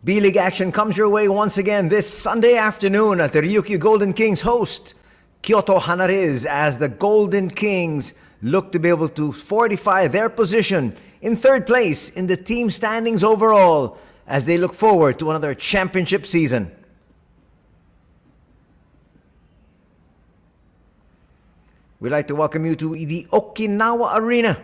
B.LEAGUE action comes your way once again this Sunday afternoon as the RYUKYU Golden Kings host KYOTO HANNARYZ as the Golden Kings look to be able to fortify their position in third place in the team standings overall as they look forward to another championship season. We'd like to welcome you to the Okinawa Arena.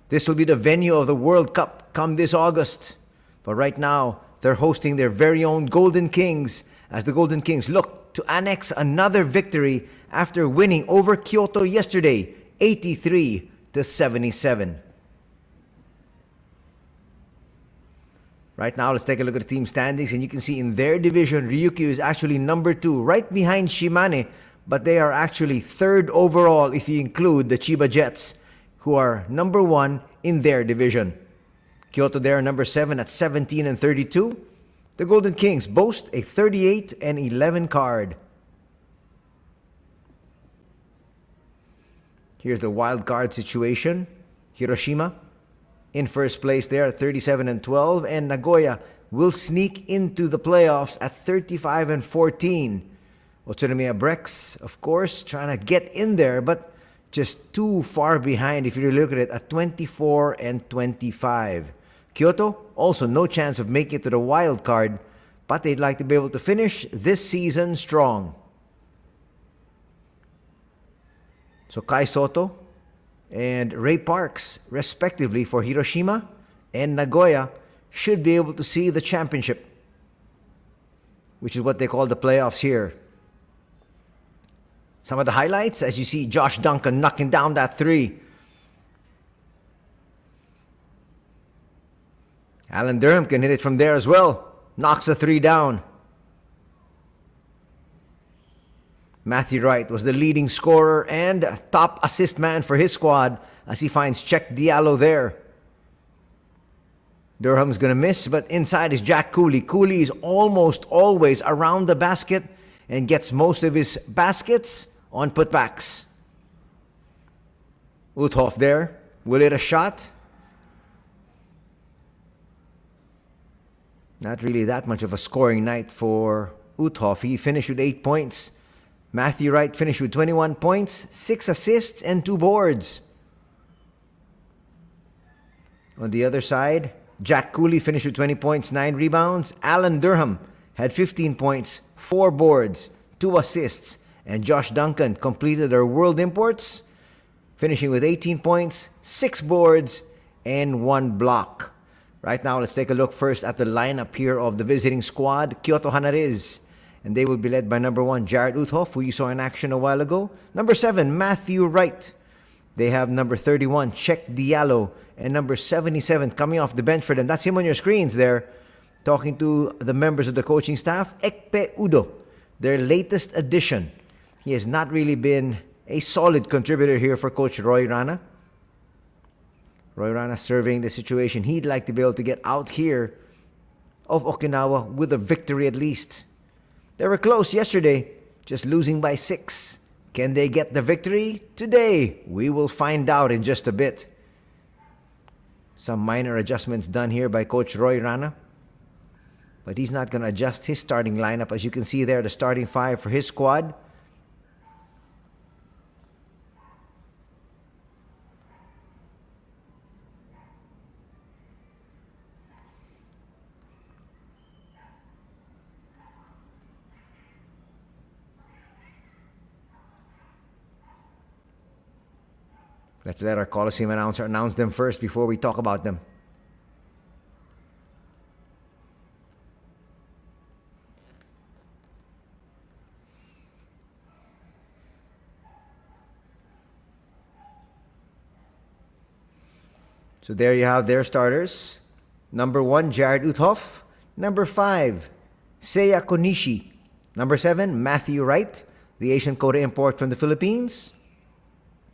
This will be the venue of the World Cup come this August. But right now, they're hosting their very own Golden Kings as the Golden Kings look to annex another victory after winning over KYOTO yesterday, 83-77. Right now, let's take a look at the team standings, and you can see in their division, RYUKYU is actually number 2, right behind Shimane, but they are actually third overall if you include the Chiba Jets, who are number 1 in their division. KYOTO there number 7 at 17-32. The Golden Kings boast a 38-11 card. Here's the wild card situation. Hiroshima in first place there at 37-12, and Nagoya will sneak into the playoffs at 35-14. Utsunomiya Brex, of course, trying to get in there, but just too far behind if you look at it at 24-25. KYOTO also no chance of making it to the wild card, but they'd like to be able to finish this season strong. So Kai Soto and Ray Parks, respectively, for Hiroshima and Nagoya, should be able to see the championship, which is what they call the playoffs here. Some of the highlights, as you see Josh Duncan knocking down that 3. Alan Durham can hit it from there as well. Knocks the 3 down. Matthew Wright was the leading scorer and top assist man for his squad as he finds Check Diallo there. Durham's going to miss, but inside is Jack Cooley. Cooley is almost always around the basket and gets most of his baskets on putbacks. Uthoff there. Will it a shot? Not really that much of a scoring night for Uthoff. He finished with 8 points. Matthew Wright finished with 21 points, 6 assists, and 2 boards. On the other side, Jack Cooley finished with 20 points, 9 rebounds. Alan Durham had 15 points, 4 boards, 2 assists. And Josh Duncan completed their world imports, finishing with 18 points, 6 boards, and 1 block. Right now, let's take a look first at the lineup here of the visiting squad, KYOTO HANNARYZ. And they will be led by number 1, Jared Uthoff, who you saw in action a while ago. Number 7, Matthew Wright. They have number 31, Check Diallo. And number 77 coming off the bench for them. That's him on your screens there, talking to the members of the coaching staff, Ekpe Udo, their latest addition. He has not really been a solid contributor here for Coach Roy Rana. Roy Rana surveying the situation. He'd like to be able to get out here of Okinawa with a victory at least. They were close yesterday, just losing by 6. Can they get the victory today? We will find out in just a bit. Some minor adjustments done here by Coach Roy Rana. But he's not going to adjust his starting lineup. As you can see there, the starting 5 for his squad. Let's let our Coliseum announcer announce them first before we talk about them. So there you have their starters. Number 1, Jared Uthoff. Number 5, Seiya Konishi. Number 7, Matthew Wright, the Asian quota import from the Philippines.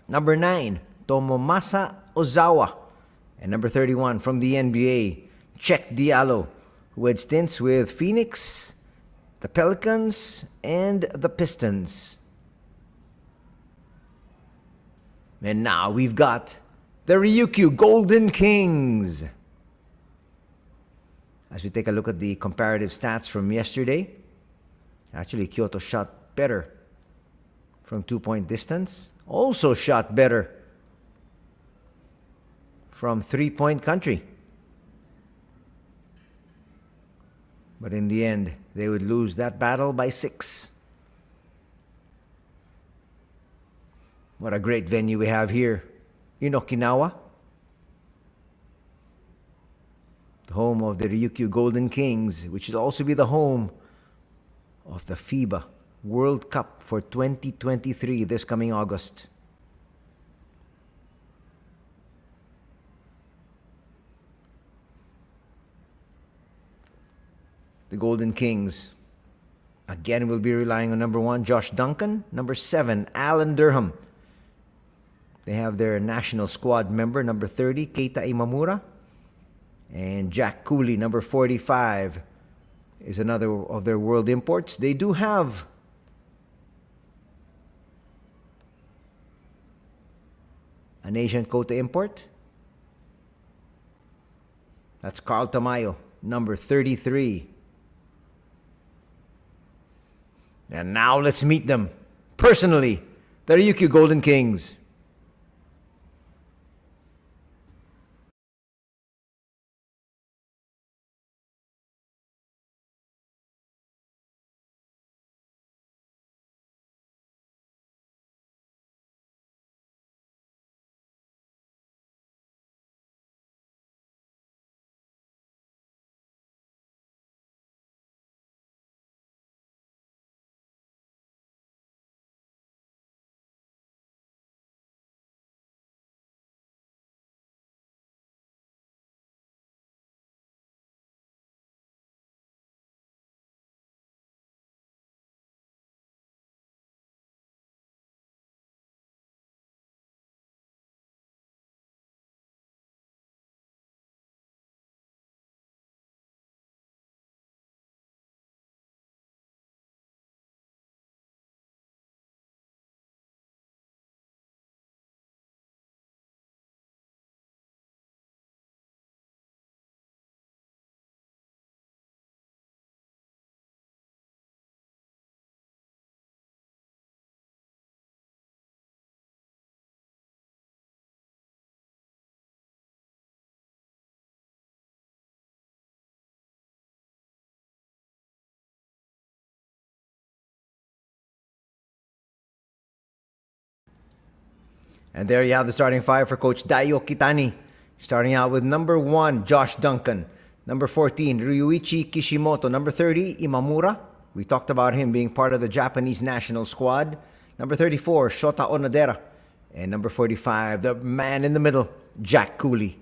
Number 9, Tomomasa Ozawa. And number 31 from the NBA, Check Diallo, who had stints with Phoenix, the Pelicans, and the Pistons. And now we've got the RYUKYU Golden Kings. As we take a look at the comparative stats from yesterday, actually Kyoto shot better from 2-point distance. Also shot better from 3-point country. But in the end, they would lose that battle by 6. What a great venue we have here in Okinawa. The home of the RYUKYU Golden Kings, which will also be the home of the FIBA World Cup for 2023 this coming August. The Golden Kings again will be relying on number 1, Josh Duncan, number 7, Alan Durham. They have their national squad member, number 30, Keita Imamura. And Jack Cooley, number 45, is another of their world imports. They do have an Asian quota import. That's Carl Tamayo, number 33. And now let's meet them personally, the RYUKYU Golden Kings. And there you have the starting 5 for Coach Daio Kitani. Starting out with number 1, Josh Duncan. Number 14, Ryuichi Kishimoto. Number 30, Imamura. We talked about him being part of the Japanese national squad. Number 34, Shota Onodera. And number 45, the man in the middle, Jack Cooley.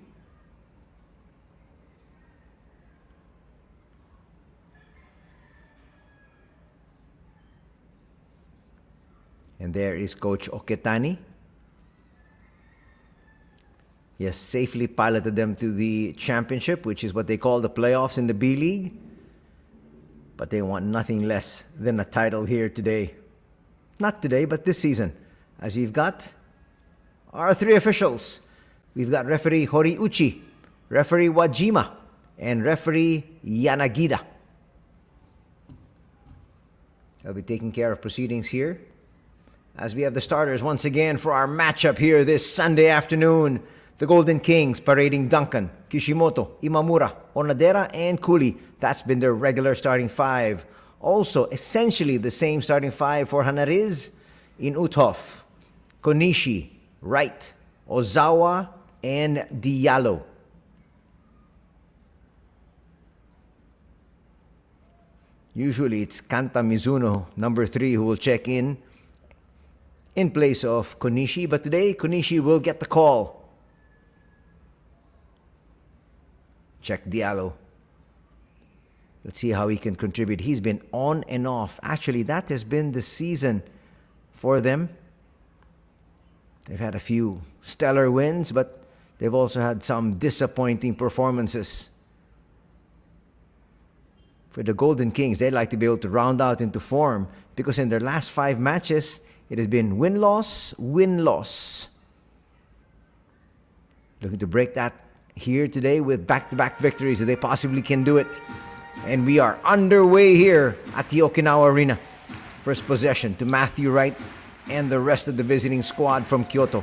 And there is Coach Oketani. He has safely piloted them to the championship, which is what they call the playoffs in the B.LEAGUE. But they want nothing less than a title here today. Not today, but this season. As we've got our 3 officials. We've got referee Horiuchi, referee Wajima, and referee Yanagida. They'll be taking care of proceedings here. As we have the starters once again for our matchup here this Sunday afternoon. The Golden Kings parading Duncan, Kishimoto, Imamura, Onodera, and Cooley. That's been their regular starting 5. Also, essentially the same starting 5 for HANNARYZ in Uthoff, Konishi, Wright, Ozawa, and Diallo. Usually it's Kanta Mizuno, number 3, who will check in place of Konishi. But today, Konishi will get the call. Check Diallo. Let's see how he can contribute. He's been on and off. Actually, that has been the season for them. They've had a few stellar wins, but they've also had some disappointing performances. For the Golden Kings, they'd like to be able to round out into form because in their last 5 matches, it has been win-loss, win-loss. Looking to break that here today with back-to-back victories if they possibly can do it. And we are underway here at the Okinawa Arena. First possession to Matthew Wright and the rest of the visiting squad from Kyoto.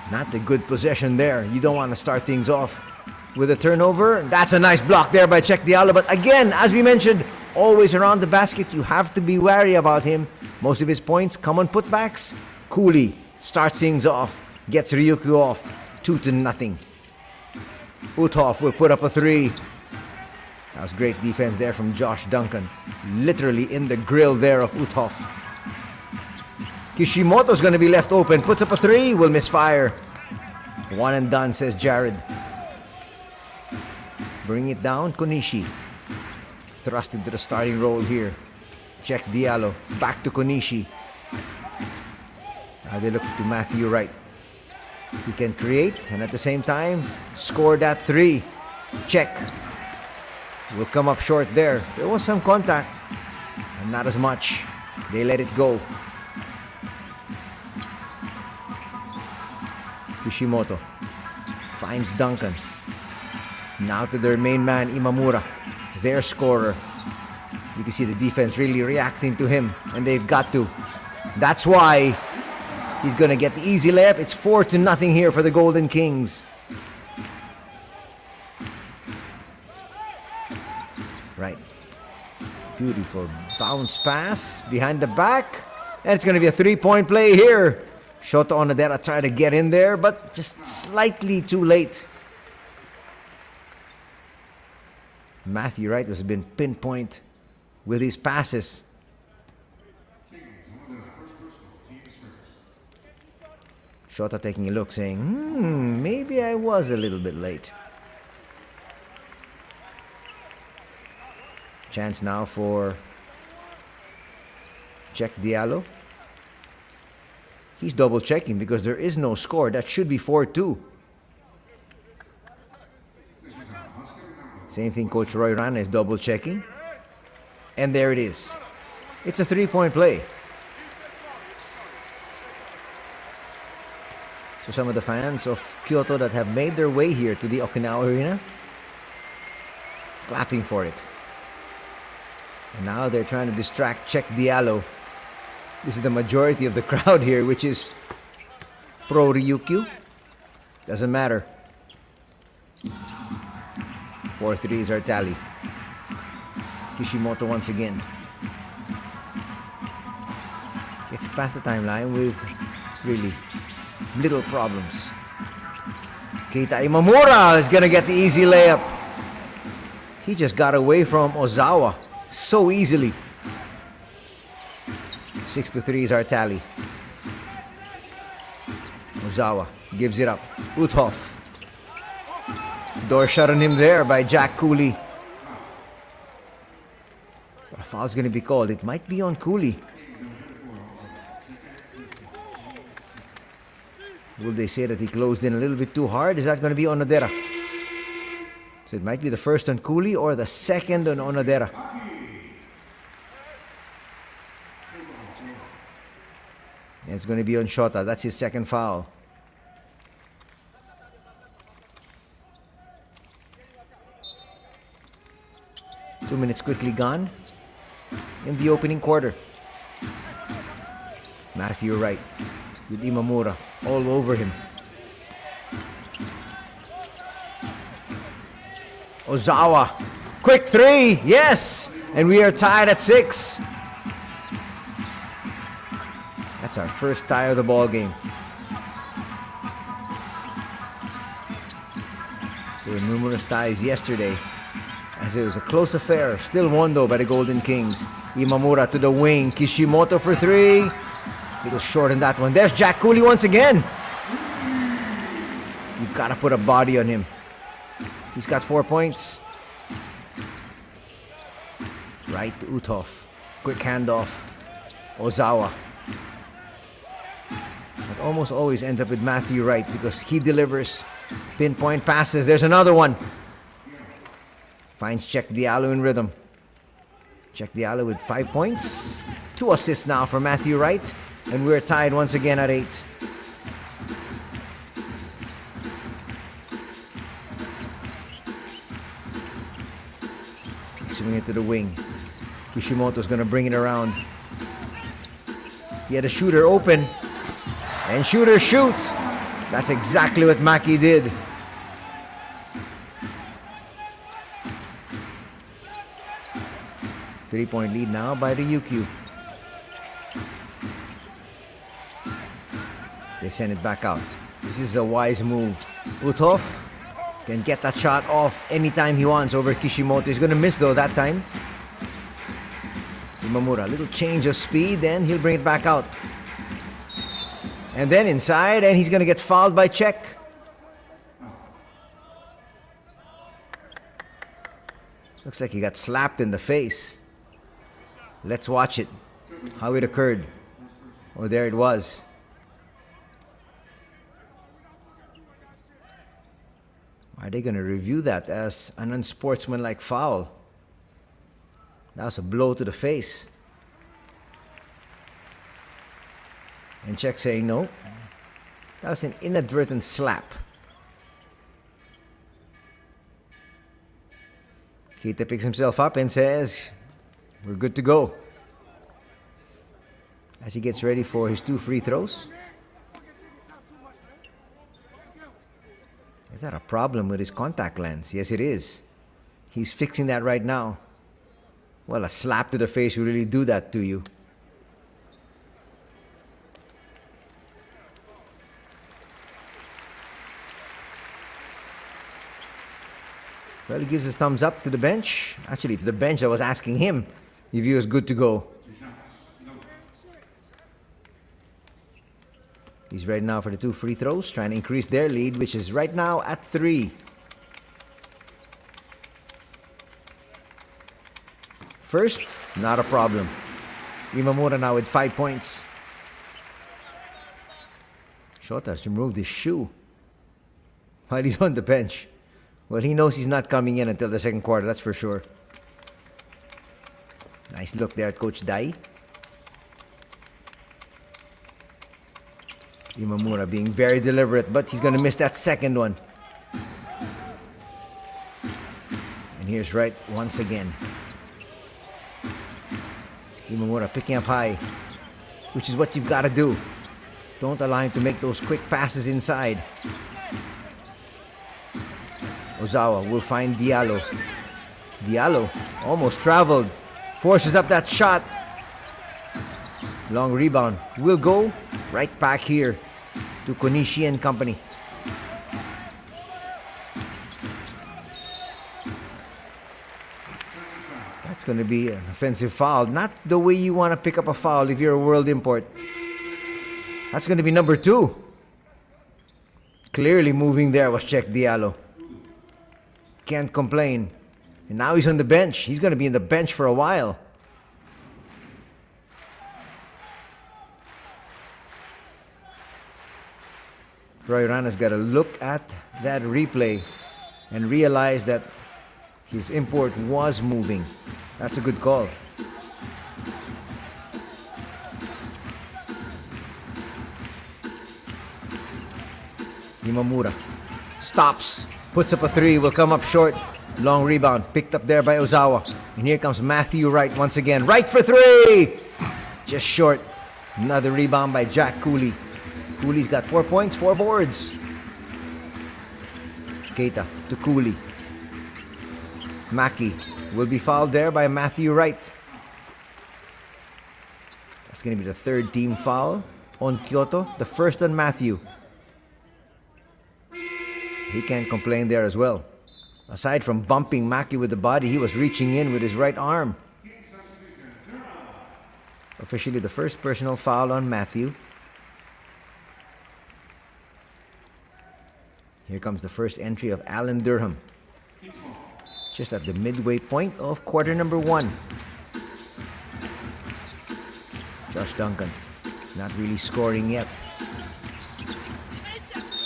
Not a good possession there. You don't want to start things off with a turnover. That's a nice block there by Cheick Diallo. But again, as we mentioned, always around the basket. You have to be wary about him. Most of his points come on putbacks. Cooley starts things off. Gets Ryukyu off. 2-0. Uthoff will put up a three. That was great defense there from Josh Duncan. Literally in the grill there of Uthoff. Kishimoto's going to be left open. Puts up a three. Will misfire. One and done, says Jared. Bring it down. Konishi. Thrust into the starting role here. Cheick Diallo. Back to Konishi. Now they look to Matthew Wright. He can create and at the same time score that three. Cheick will come up short there. There was some contact and not as much. They let it go. Kishimoto finds Duncan. Now to their main man Imamura, their scorer. You can see the defense really reacting to him, and they've got to. That's why he's going to get the easy layup. It's 4-0 here for the Golden Kings. Right. Beautiful bounce pass behind the back. And it's going to be a three-point play here. Shota Onodera tried to get in there, but just slightly too late. Matthew Wright has been pinpoint with his passes. Shota taking a look, saying, maybe I was a little bit late. Chance now for Cheick Diallo. He's double checking because there is no score. That should be 4-2. Same thing Coach Roy Rana is double checking. And there it is. It's a three-point play. So some of the fans of Kyoto that have made their way here to the Okinawa Arena, clapping for it. And now they're trying to distract Cheick Diallo. This is the majority of the crowd here, which is pro Ryukyu. Doesn't matter. 4 threes are tally. Kishimoto once again. Gets past the timeline with really little problems. Keita Imamura is gonna get the easy layup. He just got away from Ozawa so easily. 6-3 is our tally. Ozawa gives it up. Uthoff. Door shut on him there by Jack Cooley. But a foul's going to be called. It might be on Cooley. Will they say that he closed in a little bit too hard? Is that going to be Onodera? So it might be the first on Cooley or the second on Onodera. And it's going to be on Shota. That's his second foul. Two minutes quickly gone in the opening quarter. Matthew Wright with Imamura all over him. Ozawa, quick three, yes! And we are tied at 6. That's our first tie of the ball game. There were numerous ties yesterday, as it was a close affair. Still won though by the Golden Kings. Imamura to the wing. Kishimoto for 3. It was short in that one. There's Jack Cooley once again. You've got to put a body on him. He's got 4 points. Right to Uthoff. Quick handoff. Ozawa. It almost always ends up with Matthew Wright because he delivers pinpoint passes. There's another one. Finds Cheick Diallo in rhythm. Cheick Diallo with 5 points. 2 assists now for Matthew Wright. And we're tied once again at 8. Swing it to the wing. Kishimoto's gonna bring it around. He had a shooter open. And shooter shoot! That's exactly what Maki did. Three-point lead now by RYUKYU. They send it back out. This is a wise move. Uthoff can get that shot off anytime he wants over Kishimoto. He's going to miss though that time. Imamura, a little change of speed, then he'll bring it back out. And then inside, and he's going to get fouled by Czech. Looks like he got slapped in the face. Let's watch it, how it occurred. Oh, there it was. Are they going to review that as an unsportsmanlike foul? That was a blow to the face. And Czech saying no. That was an inadvertent slap. Keita picks himself up and says, we're good to go. As he gets ready for his 2 free throws. Is that a problem with his contact lens? Yes, it is. He's fixing that right now. Well, a slap to the face will really do that to you. Well, he gives his thumbs up to the bench. Actually, it's the bench that was asking him if he was good to go. He's ready now for the 2 free throws, trying to increase their lead, which is right now at 3. First, not a problem. Imamura now with 5 points. Shota has removed his shoe while he's on the bench. Well, he knows he's not coming in until the second quarter, that's for sure. Nice look there at Coach Dai. Imamura being very deliberate, but he's going to miss that second one. And here's Wright once again. Imamura picking up high, which is what you've got to do. Don't allow him to make those quick passes inside. Ozawa will find Diallo. Diallo almost traveled. Forces up that shot. Long rebound. Will go right back here to Konishi and company. That's going to be an offensive foul. Not the way you want to pick up a foul if you're a world import. That's going to be number 2. Clearly moving there was Czech Diallo. Can't complain. And now he's on the bench. He's going to be in the bench for a while. Roy Rana's got to look at that replay and realize that his import was moving. That's a good call. Imamura stops, puts up a 3, will come up short. Long rebound, picked up there by Ozawa. And here comes Matthew Wright once again. Wright for 3! Just short. Another rebound by Jack Cooley. Cooley's got 4 points, 4 boards. Keita to Cooley. Maki will be fouled there by Matthew Wright. That's going to be the 3rd team foul on Kyoto. The first on Matthew. He can't complain there as well. Aside from bumping Maki with the body, he was reaching in with his right arm. Officially the first personal foul on Matthew. Here comes the first entry of Alan Durham. Just at the midway point of quarter number 1. Josh Duncan not really scoring yet.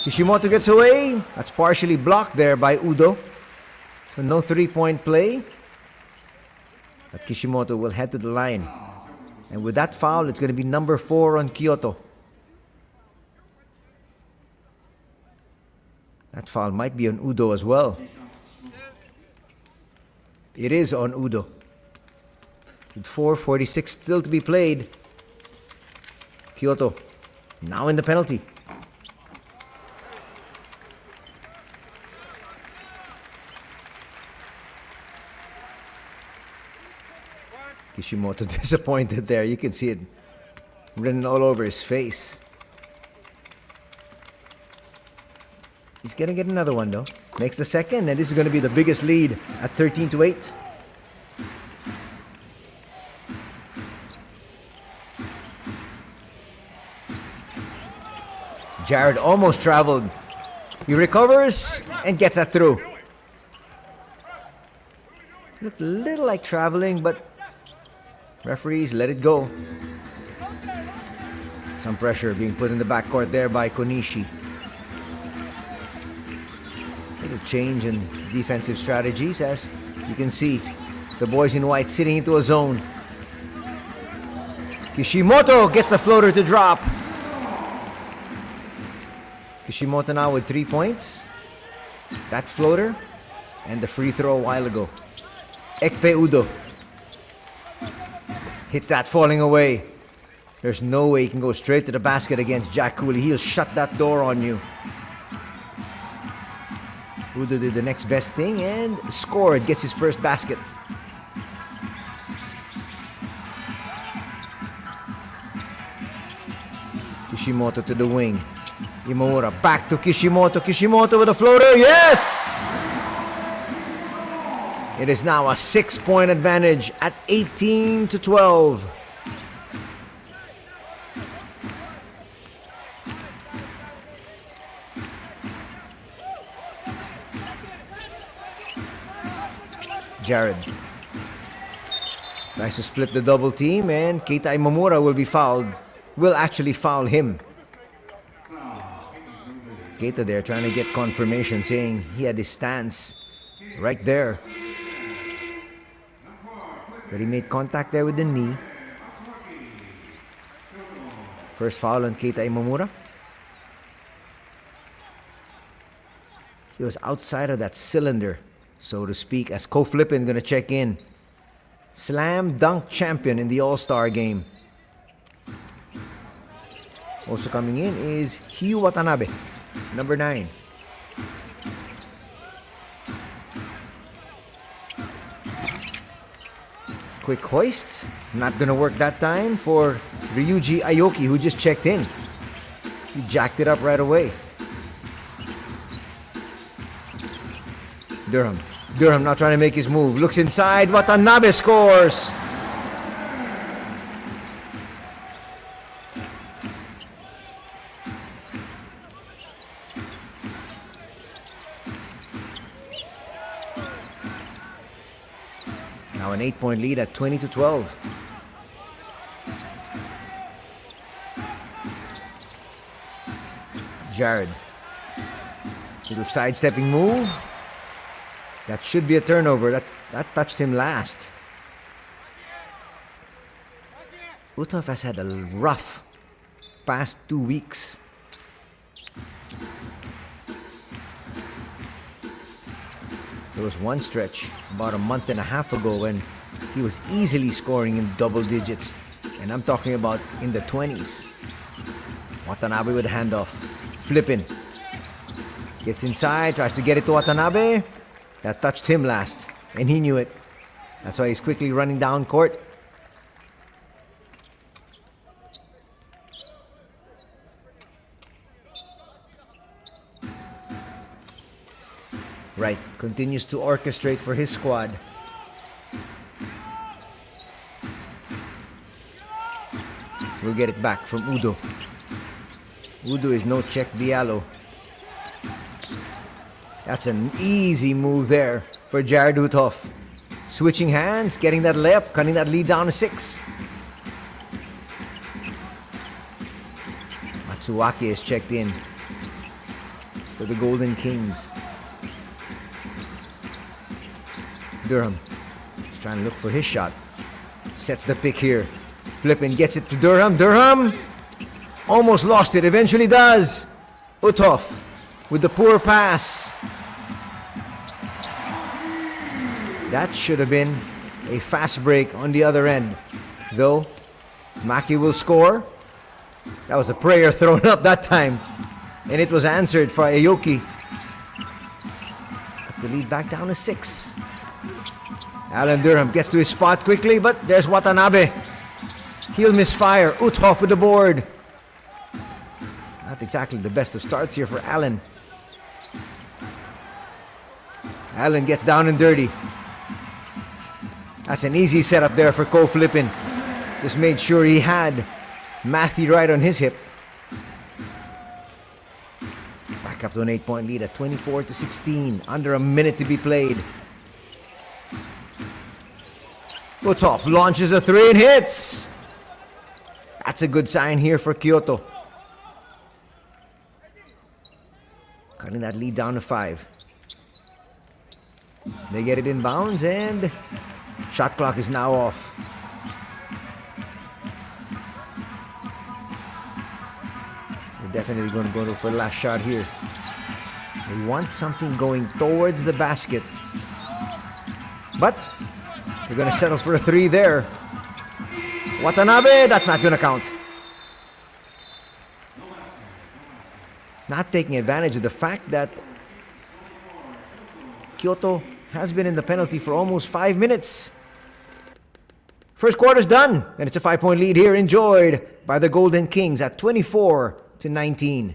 Kishimoto gets away. That's partially blocked there by Udo. So no 3-point play. But Kishimoto will head to the line. And with that foul, it's going to be number 4 on KYOTO. That foul might be on Udo as well. It is on Udo. With 4:46 still to be played. KYOTO now in the penalty. Kishimoto disappointed there. You can see it written all over his face. He's gonna get another one though. Makes the second, and this is gonna be the biggest lead at 13-8. Jared almost traveled. He recovers and gets that through. Looked a little like traveling, but referees let it go. Some pressure being put in the backcourt there by Konishi. Little change in defensive strategies, as you can see the boys in white sitting into a zone. Kishimoto gets the floater to drop. Kishimoto now with 3 points. That floater and the free throw a while ago. Ekpe Udo hits that falling away. There's no way he can go straight to the basket against Jack Cooley. He'll shut that door on you. Udo did the next best thing and scored. Gets his first basket. Kishimoto to the wing. Imamura back to Kishimoto. Kishimoto with a floater. Yes! It is now a 6-point advantage at 18-12. Jared tries to split the double team, and Keita Imamura will be fouled. Will actually foul him. Keita there trying to get confirmation, saying he had his stance right there. But he made contact there with the knee. First foul on Keita Imamura. He was outside of that cylinder, so to speak, as Ko Flippin gonna check in. Slam dunk champion in the All-Star game. Also coming in is Hugh Watanabe, number 9. Quick hoist. Not gonna work that time for Ryuji Aoki, who just checked in. He jacked it up right away. Durham now trying to make his move. Looks inside. Watanabe scores. Now an 8-point lead at 20-12. Jared. Little sidestepping move. That should be a turnover. That touched him last. Uthoff has had a rough past 2 weeks. There was one stretch about a month and a half ago when he was easily scoring in double digits. And I'm talking about in the 20s. Watanabe with a handoff. Flippin. Gets inside, tries to get it to Watanabe. That touched him last, and he knew it. That's why he's quickly running down court. Right, continues to orchestrate for his squad. We'll get it back from Udo. Udo is no check Diallo. That's an easy move there for Jared Uthoff. Switching hands, getting that layup, cutting that lead down to 6. Matsuaki is checked in for the Golden Kings. Durham is trying to look for his shot. Sets the pick here. Flippin gets it to Durham. Durham almost lost it. Eventually does. Uthoff with the poor pass. That should have been a fast break on the other end. Though, Maki will score. That was a prayer thrown up that time. And it was answered for Aoki. Puts the lead back down to 6. Alan Durham gets to his spot quickly, but there's Watanabe. He'll misfire. Uthoff with the board. Not exactly the best of starts here for Alan. Alan gets down and dirty. That's an easy setup there for Ko Flippin. Just made sure he had Matthew right on his hip. Back up to an 8-point lead at 24-16. Under a minute to be played. Uthoff launches a 3 and hits. That's a good sign here for Kyoto. Cutting that lead down to 5. They get it in bounds and shot clock is now off. They're definitely going to go for the last shot here. They want something going towards the basket. But they're going to settle for a 3 there. Watanabe, that's not going to count. Not taking advantage of the fact that Kyoto has been in the penalty for almost 5 minutes. First quarter's done, and it's a 5-point lead here, enjoyed by the Golden Kings at 24-19.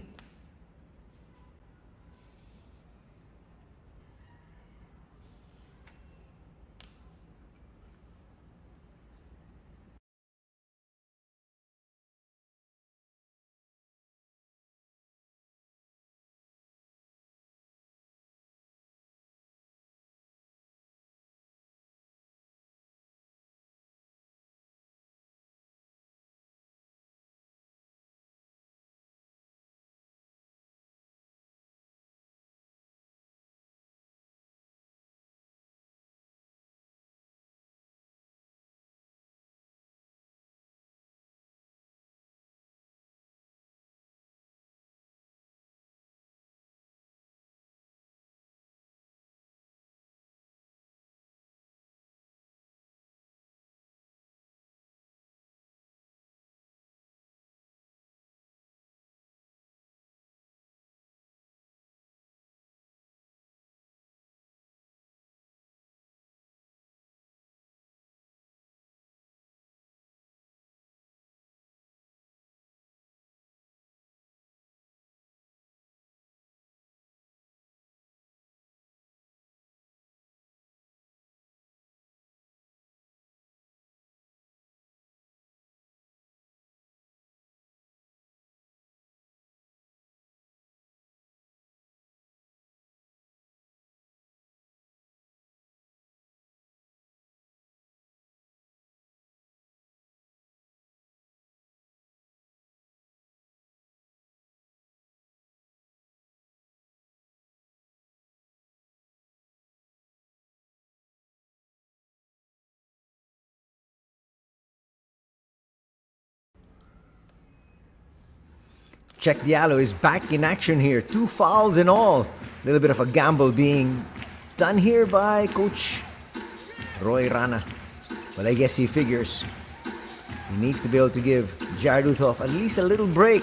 Check Diallo is back in action here. 2 fouls in all. A little bit of a gamble being done here by Coach Roy Rana. But I guess he figures he needs to be able to give Jared Uthoff at least a little break.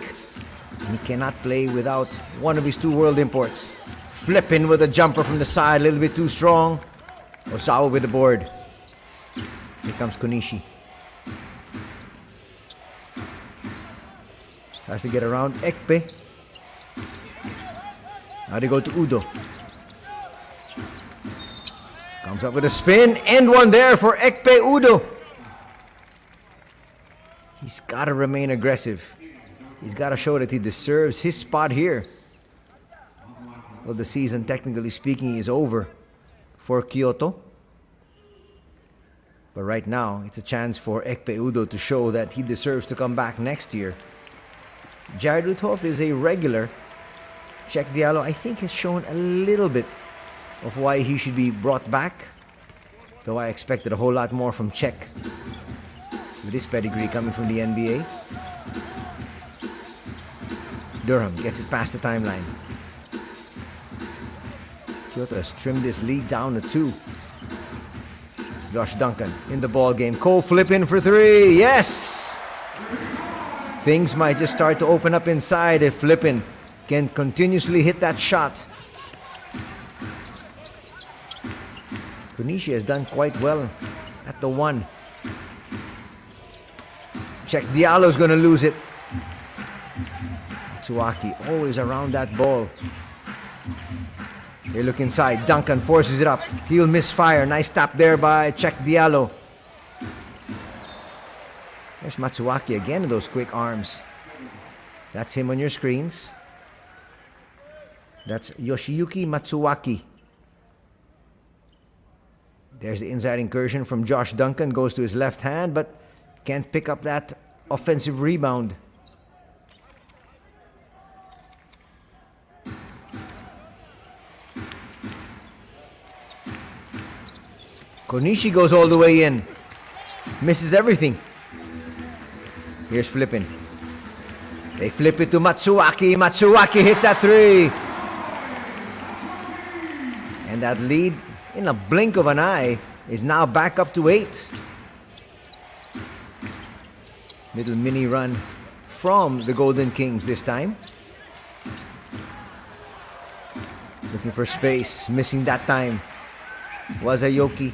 And he cannot play without one of his 2 world imports. Flipping with a jumper from the side, a little bit too strong. Osawa with the board. Here comes Konishi. Tries to get around Ekpe. Now they go to Udo. Comes up with a spin. End one there for Ekpe Udo. He's got to remain aggressive. He's got to show that he deserves his spot here. Well, the season, technically speaking, is over for Kyoto. But right now, it's a chance for Ekpe Udo to show that he deserves to come back next year. Jared Uthoff is a regular. Check Diallo, I think, has shown a little bit of why he should be brought back. Though I expected a whole lot more from Czech. with his pedigree coming from the NBA. Durham gets it past the timeline. Kyoto has trimmed this lead down to 2. Josh Duncan in the ball game. Cole flipping for 3. Yes! Things might just start to open up inside if Flippin can continuously hit that shot. Konishi has done quite well at the 1. Check Diallo's gonna lose it. Matsuaki always around that ball. They look inside. Duncan forces it up. He'll misfire. Nice tap there by Check Diallo. There's Matsuaki again in those quick arms. That's him on your screens. That's Yoshiyuki Matsuaki. There's the inside incursion from Josh Duncan. Goes to his left hand, but can't pick up that offensive rebound. Konishi goes all the way in. Misses everything. Here's Flippin. They flip it to Matsuaki. Matsuaki hits that 3. And that lead, in a blink of an eye, is now back up to 8. Little mini run from the Golden Kings this time. Looking for space, missing that time. Wasayoki.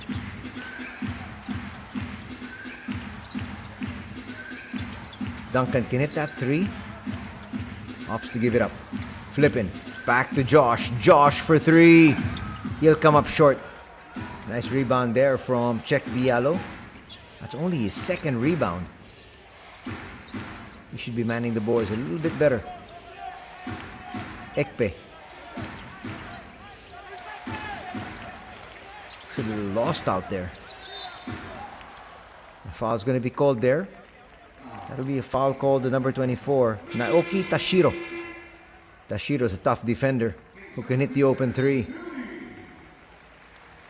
Duncan can hit that 3. Opts to give it up. Flippin'. Back to Josh. Josh for 3. He'll come up short. Nice rebound there from Check Diallo. That's only his 2nd rebound. He should be manning the boards a little bit better. Ekpe. Looks a little lost out there. The foul's going to be called there. That'll be a foul called to number 24, Naoki Tashiro. Tashiro's a tough defender who can hit the open 3.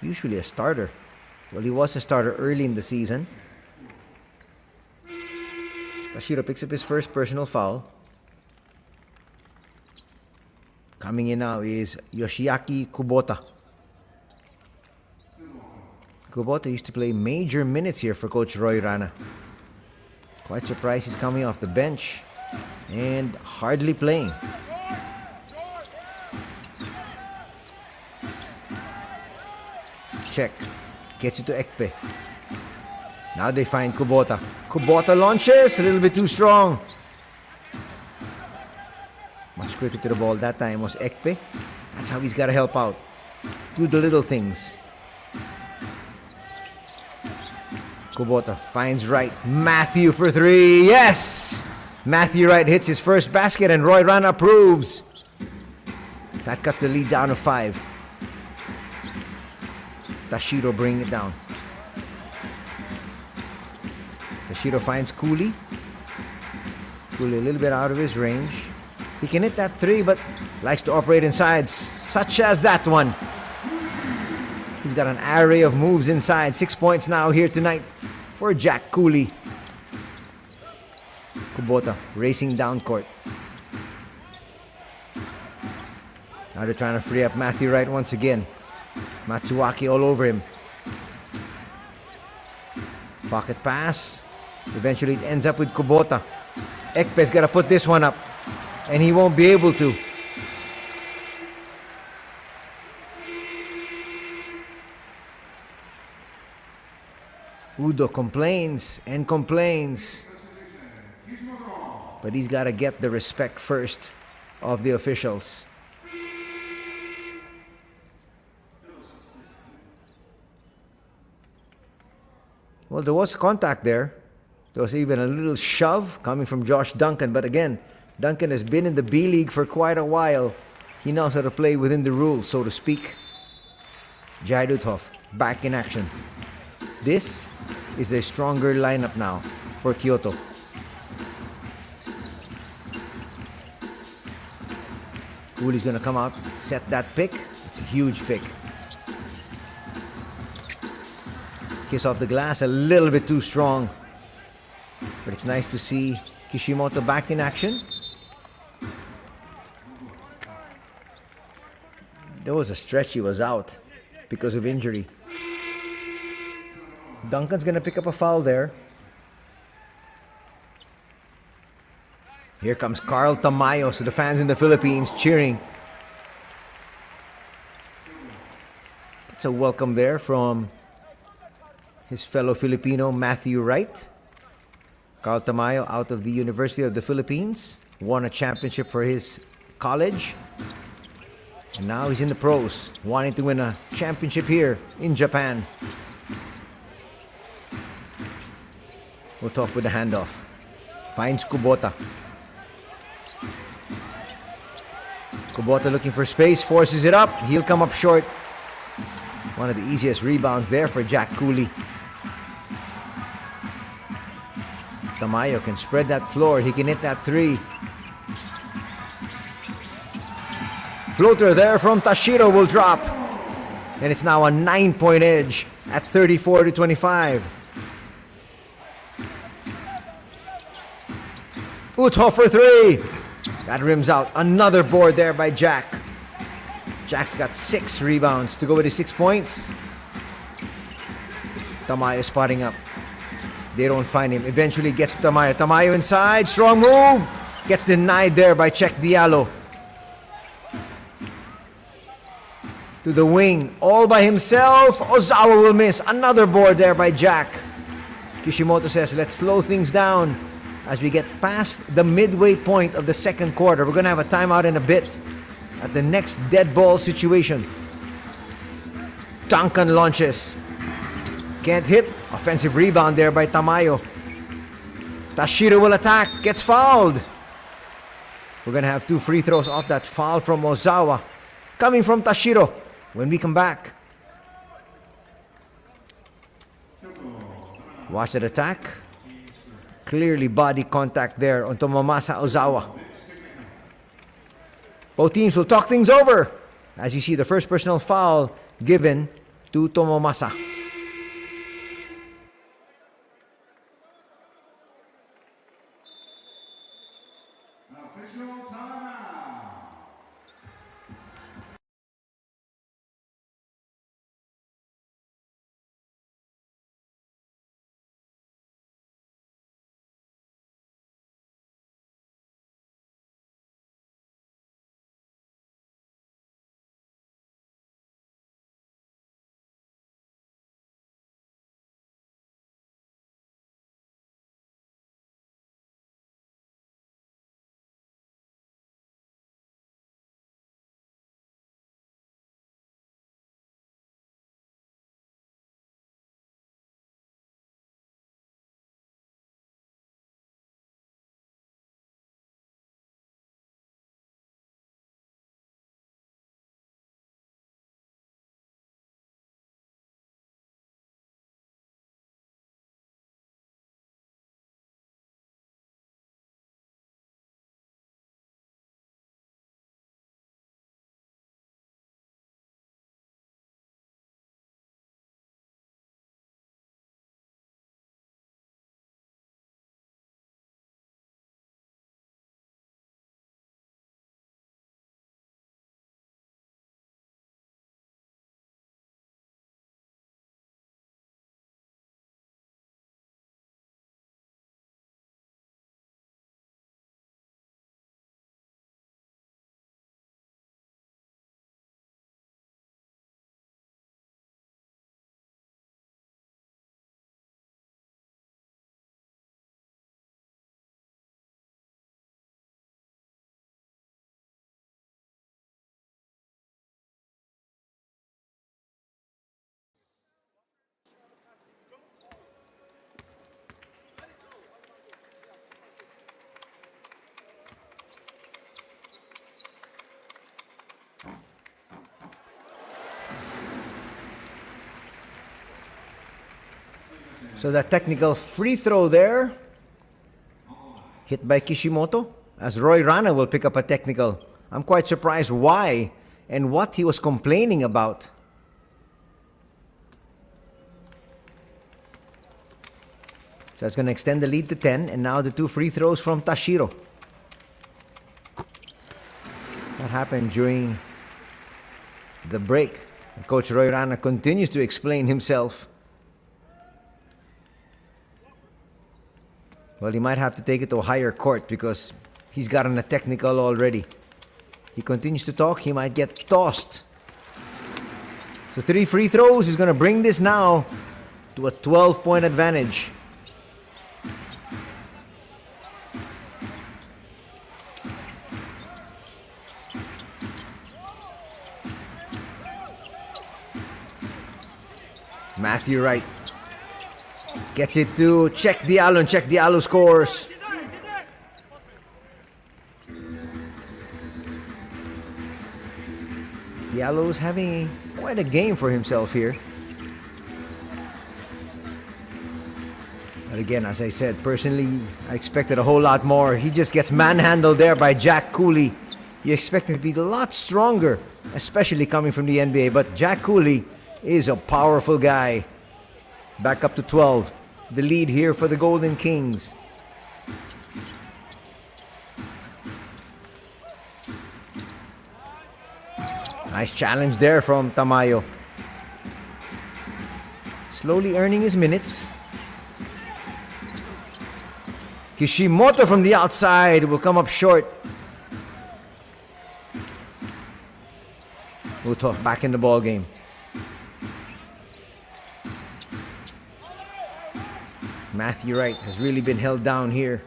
Usually a starter. Well, he was a starter early in the season. Tashiro picks up his first personal foul. Coming in now is Yoshiaki Kubota. Kubota used to play major minutes here for Coach Roy Rana. Quite surprised he's coming off the bench and hardly playing. Check. Gets it to Ekpe. Now they find Kubota. Kubota launches. A little bit too strong. Much quicker to the ball that time was Ekpe. That's how he's got to help out. Do the little things. Kubota finds Wright. Matthew for 3. Yes! Matthew Wright hits his first basket and Roy Rana approves. That cuts the lead down to 5. Tashiro bringing it down. Tashiro finds Cooley. Cooley a little bit out of his range. He can hit that 3, but likes to operate inside, such as that one. He's got an array of moves inside. 6 points now here tonight for Jack Cooley. Kubota racing down court. Now they're trying to free up Matthew Wright once again. Matsuaki all over him. Pocket pass. Eventually it ends up with Kubota. Ekpe's got to put this one up, and he won't be able to. Udo complains and complains, but he's got to get the respect first of the officials. Well, there was contact there. There was even a little shove coming from Josh Duncan, but again, Duncan has been in the B-League for quite a while. He knows how to play within the rules, so to speak. Jai Duthoff back in action. This is a stronger lineup now for Kyoto. Cooley's gonna come out, set that pick. It's a huge pick. Kiss off the glass, a little bit too strong. But it's nice to see Kishimoto back in action. There was a stretch he was out because of injury. Duncan's gonna pick up a foul there. Here comes Carl Tamayo, so the fans in the Philippines cheering. It's a welcome there from his fellow Filipino, Matthew Wright. Carl Tamayo out of the University of the Philippines. Won a championship for his college. And now he's in the pros, wanting to win a championship here in Japan. We'll talk with the handoff. Finds Kubota. Kubota looking for space, forces it up. He'll come up short. One of the easiest rebounds there for Jack Cooley. Tamayo can spread that floor. He can hit that three. Floater there from Tashiro will drop. And it's now a 9-point edge at 34-25. Uto for three. That rims out. Another board there by Jack. Jack's got 6 rebounds to go with his 6 points. Tamayo spotting up. They don't find him. Eventually gets to Tamayo. Tamayo inside. Strong move. Gets denied there by Check Diallo. To the wing. All by himself. Ozawa will miss. Another board there by Jack. Kishimoto says, let's slow things down as we get past the midway point of the second quarter. We're going to have a timeout in a bit at the next dead ball situation. Duncan launches. Can't hit. Offensive rebound there by Tamayo. Tashiro will attack. Gets fouled. We're going to have 2 free throws off that foul from Ozawa. Coming from Tashiro when we come back. Watch that attack. Clearly body contact there on Tomomasa Ozawa. Both teams will talk things over as you see the first personal foul given to Tomomasa. So that technical free throw there, hit by Kishimoto, as Roy Rana will pick up a technical. I'm quite surprised why and what he was complaining about. That's going to extend the lead to 10. And now the 2 free throws from Tashiro. That happened during the break. And Coach Roy Rana continues to explain himself. Well, he might have to take it to a higher court because he's gotten a technical already. He continues to talk, he might get tossed. So 3 free throws is going to bring this now to a 12-point advantage. Matthew Wright gets it to Check Diallo, and Check Diallo scores. Diallo's having quite a game for himself here. But again, as I said, personally, I expected a whole lot more. He just gets manhandled there by Jack Cooley. You expect him to be a lot stronger, especially coming from the NBA. But Jack Cooley is a powerful guy. Back up to 12. The lead here for the Golden Kings. Nice challenge there from Tamayo. Slowly earning his minutes. Kishimoto from the outside will come up short. Uthoff back in the ball game. Matthew Wright has really been held down here.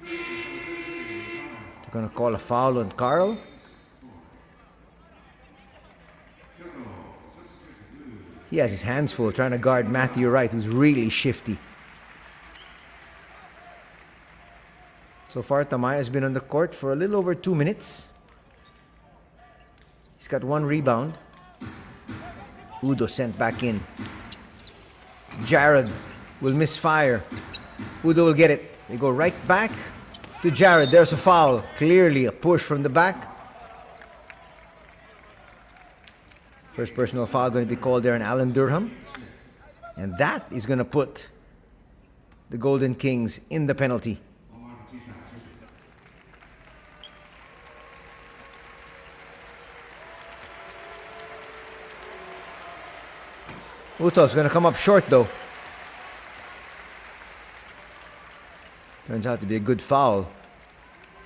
They're going to call a foul on Carl. He has his hands full trying to guard Matthew Wright, who's really shifty. So far, Tamayo has been on the court for a little over 2 minutes. He's got 1 rebound. Udo sent back in. Jared will misfire. Udo will get it. They go right back to Jared. There's a foul. Clearly a push from the back. First personal foul going to be called there on Alan Durham. And that is going to put the Golden Kings in the penalty. Uthoff's going to come up short though. Turns out to be a good foul.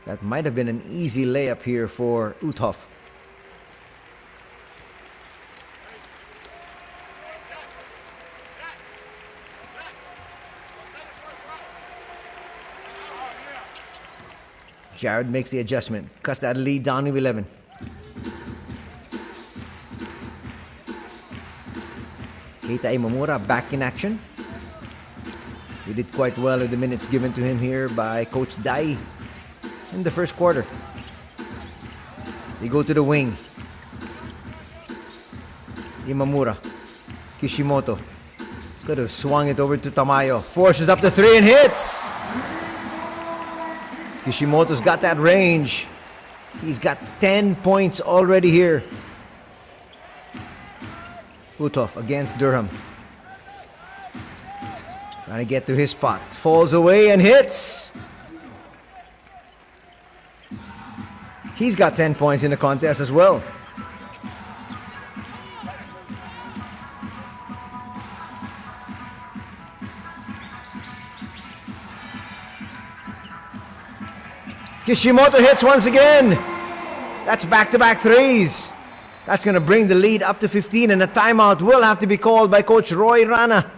That might have been an easy layup here for Uthoff. Jared makes the adjustment. Cuts that lead down to 11. Keita Imamura back in action. He did quite well with the minutes given to him here by Coach Dai in the first quarter. They go to the wing. Imamura. Kishimoto. Could have swung it over to Tamayo. Forces up the 3 and hits! Kishimoto's got that range. He's got 10 points already here. Uthoff against Durham. Trying to get to his spot. Falls away and hits. He's got 10 points in the contest as well. Kishimoto hits once again. That's back-to-back threes. That's going to bring the lead up to 15, and a timeout will have to be called by Coach Roy Rana.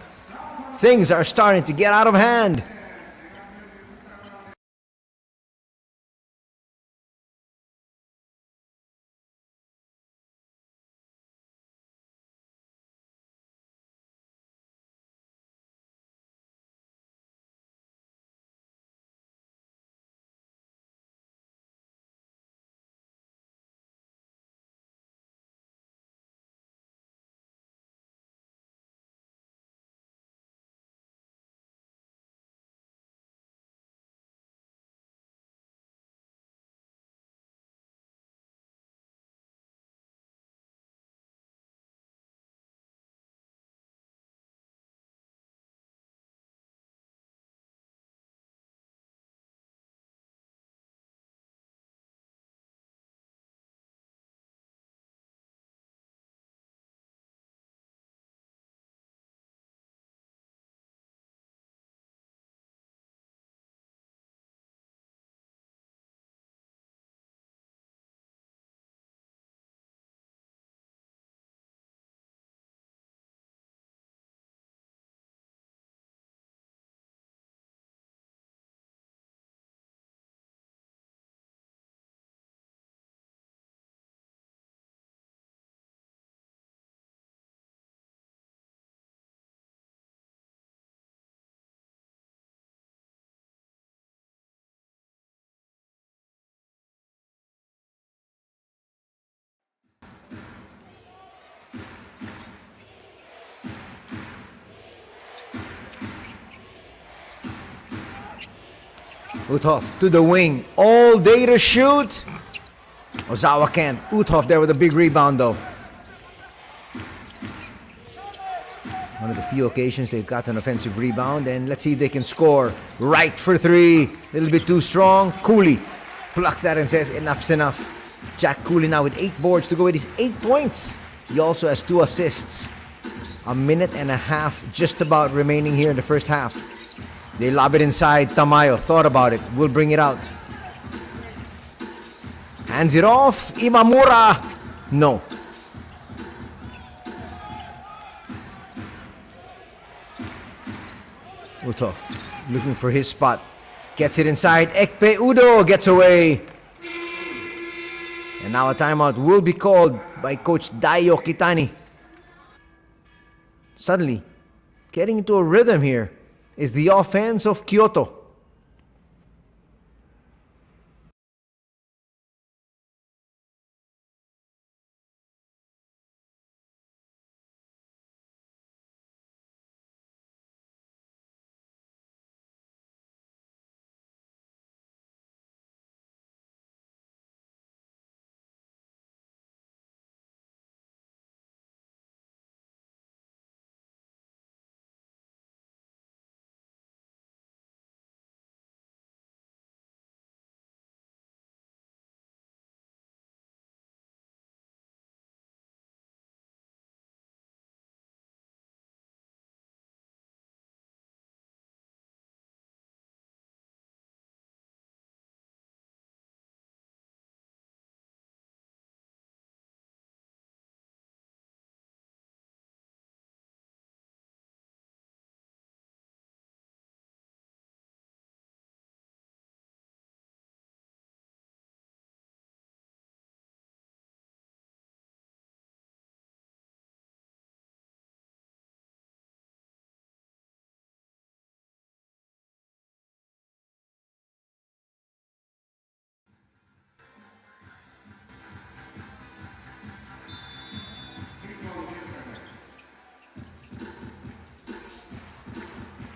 Things are starting to get out of hand. Uthoff to the wing. All day to shoot. Ozawa can't. Uthoff there with a big rebound though. One of the few occasions they've got an offensive rebound, and let's see if they can score. Right for three. A little bit too strong. Cooley plucks that and says enough's enough. Jack Cooley now with 8 boards to go with his 8 points. He also has 2 assists. A minute and a half just about remaining here in the first half. They lob it inside. Tamayo thought about it. Will bring it out. Hands it off. Imamura. No. Uthoff looking for his spot. Gets it inside. Ekpe Udo gets away. And now a timeout will be called by Coach Dayo Kitani. Suddenly, getting into a rhythm here is the offense of Kyoto.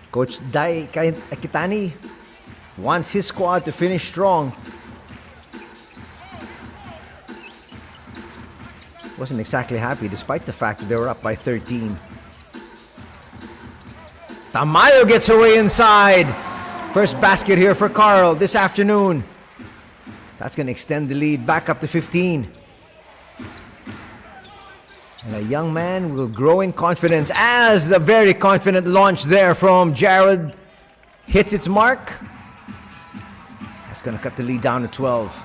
Coach Dai Kitani wants his squad to finish strong. Wasn't exactly happy despite the fact that they were up by 13. Tamayo gets away inside. First basket here for Carl this afternoon. That's going to extend the lead back up to 15. And a young man will grow in confidence as the very confident launch there from Jared hits its mark. That's going to cut the lead down to 12.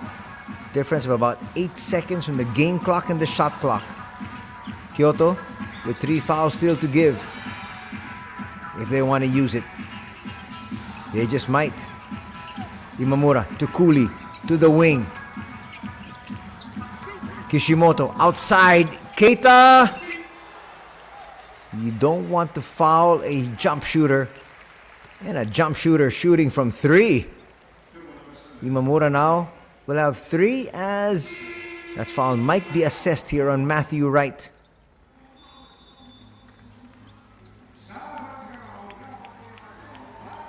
Difference of about 8 seconds from the game clock and the shot clock. Kyoto with 3 fouls still to give. If they want to use it. They just might. Imamura to Cooley to the wing. Kishimoto outside. Keita. You don't want to foul a jump shooter. And a jump shooter shooting from 3. Imamura now will have 3 as that foul might be assessed here on Matthew Wright.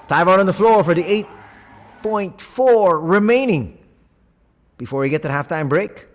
Timeout on the floor for the 8.4 remaining before we get to the halftime break.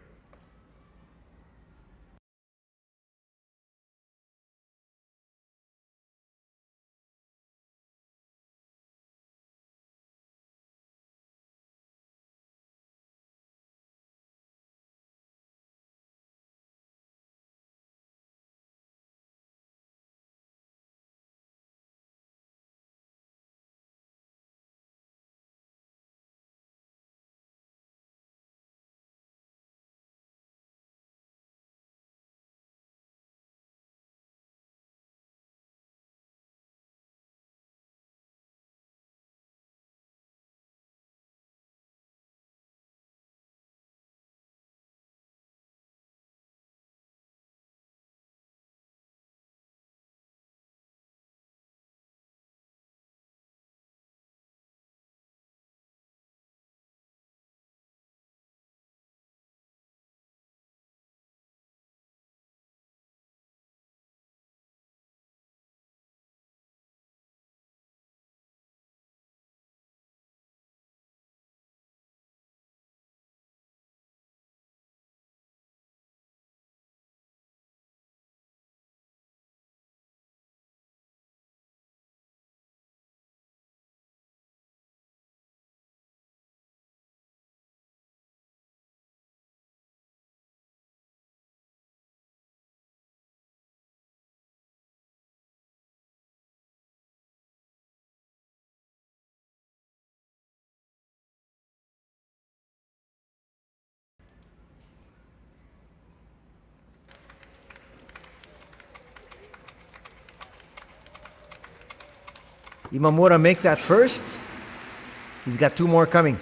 Imamura makes that first. He's got 2 more coming.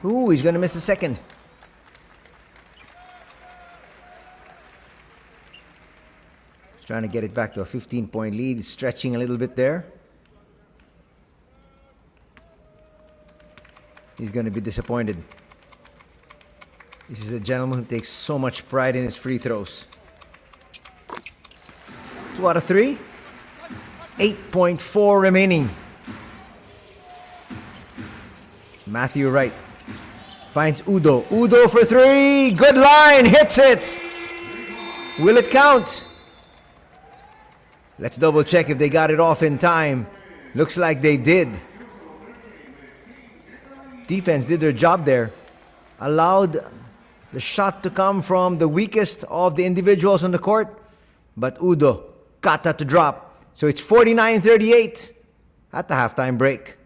Ooh, he's gonna miss the second. He's trying to get it back to a 15-point lead. He's stretching a little bit there. He's gonna be disappointed. This is a gentleman who takes so much pride in his free throws. 2 out of 3. 8.4 remaining. Matthew Wright finds Udo. Udo for 3. Good line. Hits it. Will it count? Let's double check if they got it off in time. Looks like they did. Defense did their job there. Allowed the shot to come from the weakest of the individuals on the court. But Udo got that to drop. So it's 49-38 at the halftime break.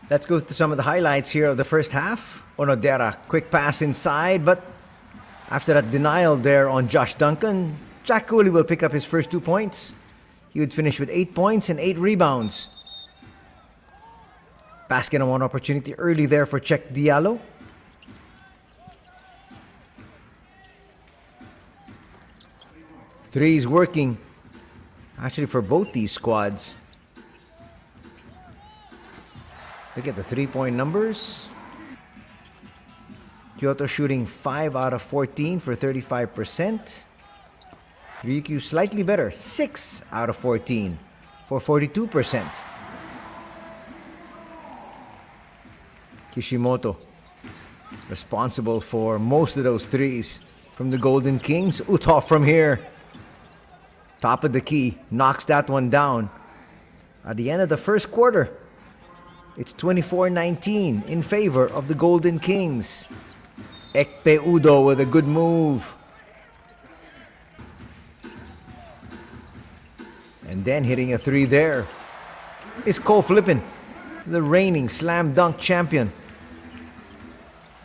Let's go through some of the highlights here of the first half. Onodera, quick pass inside, but after that denial there on Josh Duncan, Jack Cooley will pick up his first 2 points. He would finish with 8 points and 8 rebounds. Basket on one opportunity early there for Check Diallo. Threes working actually for both these squads. Look at the 3-point numbers. Kyoto shooting 5 out of 14 for 35%. Ryukyu slightly better, 6 out of 14 for 42%. Kishimoto responsible for most of those threes from the Golden Kings. Uthoff from here, top of the key, knocks that one down. At the end of the first quarter, it's 24-19 in favor of the Golden Kings. Ekpe Udo with a good move. And then hitting a three there is Ko Flippin, the reigning slam dunk champion.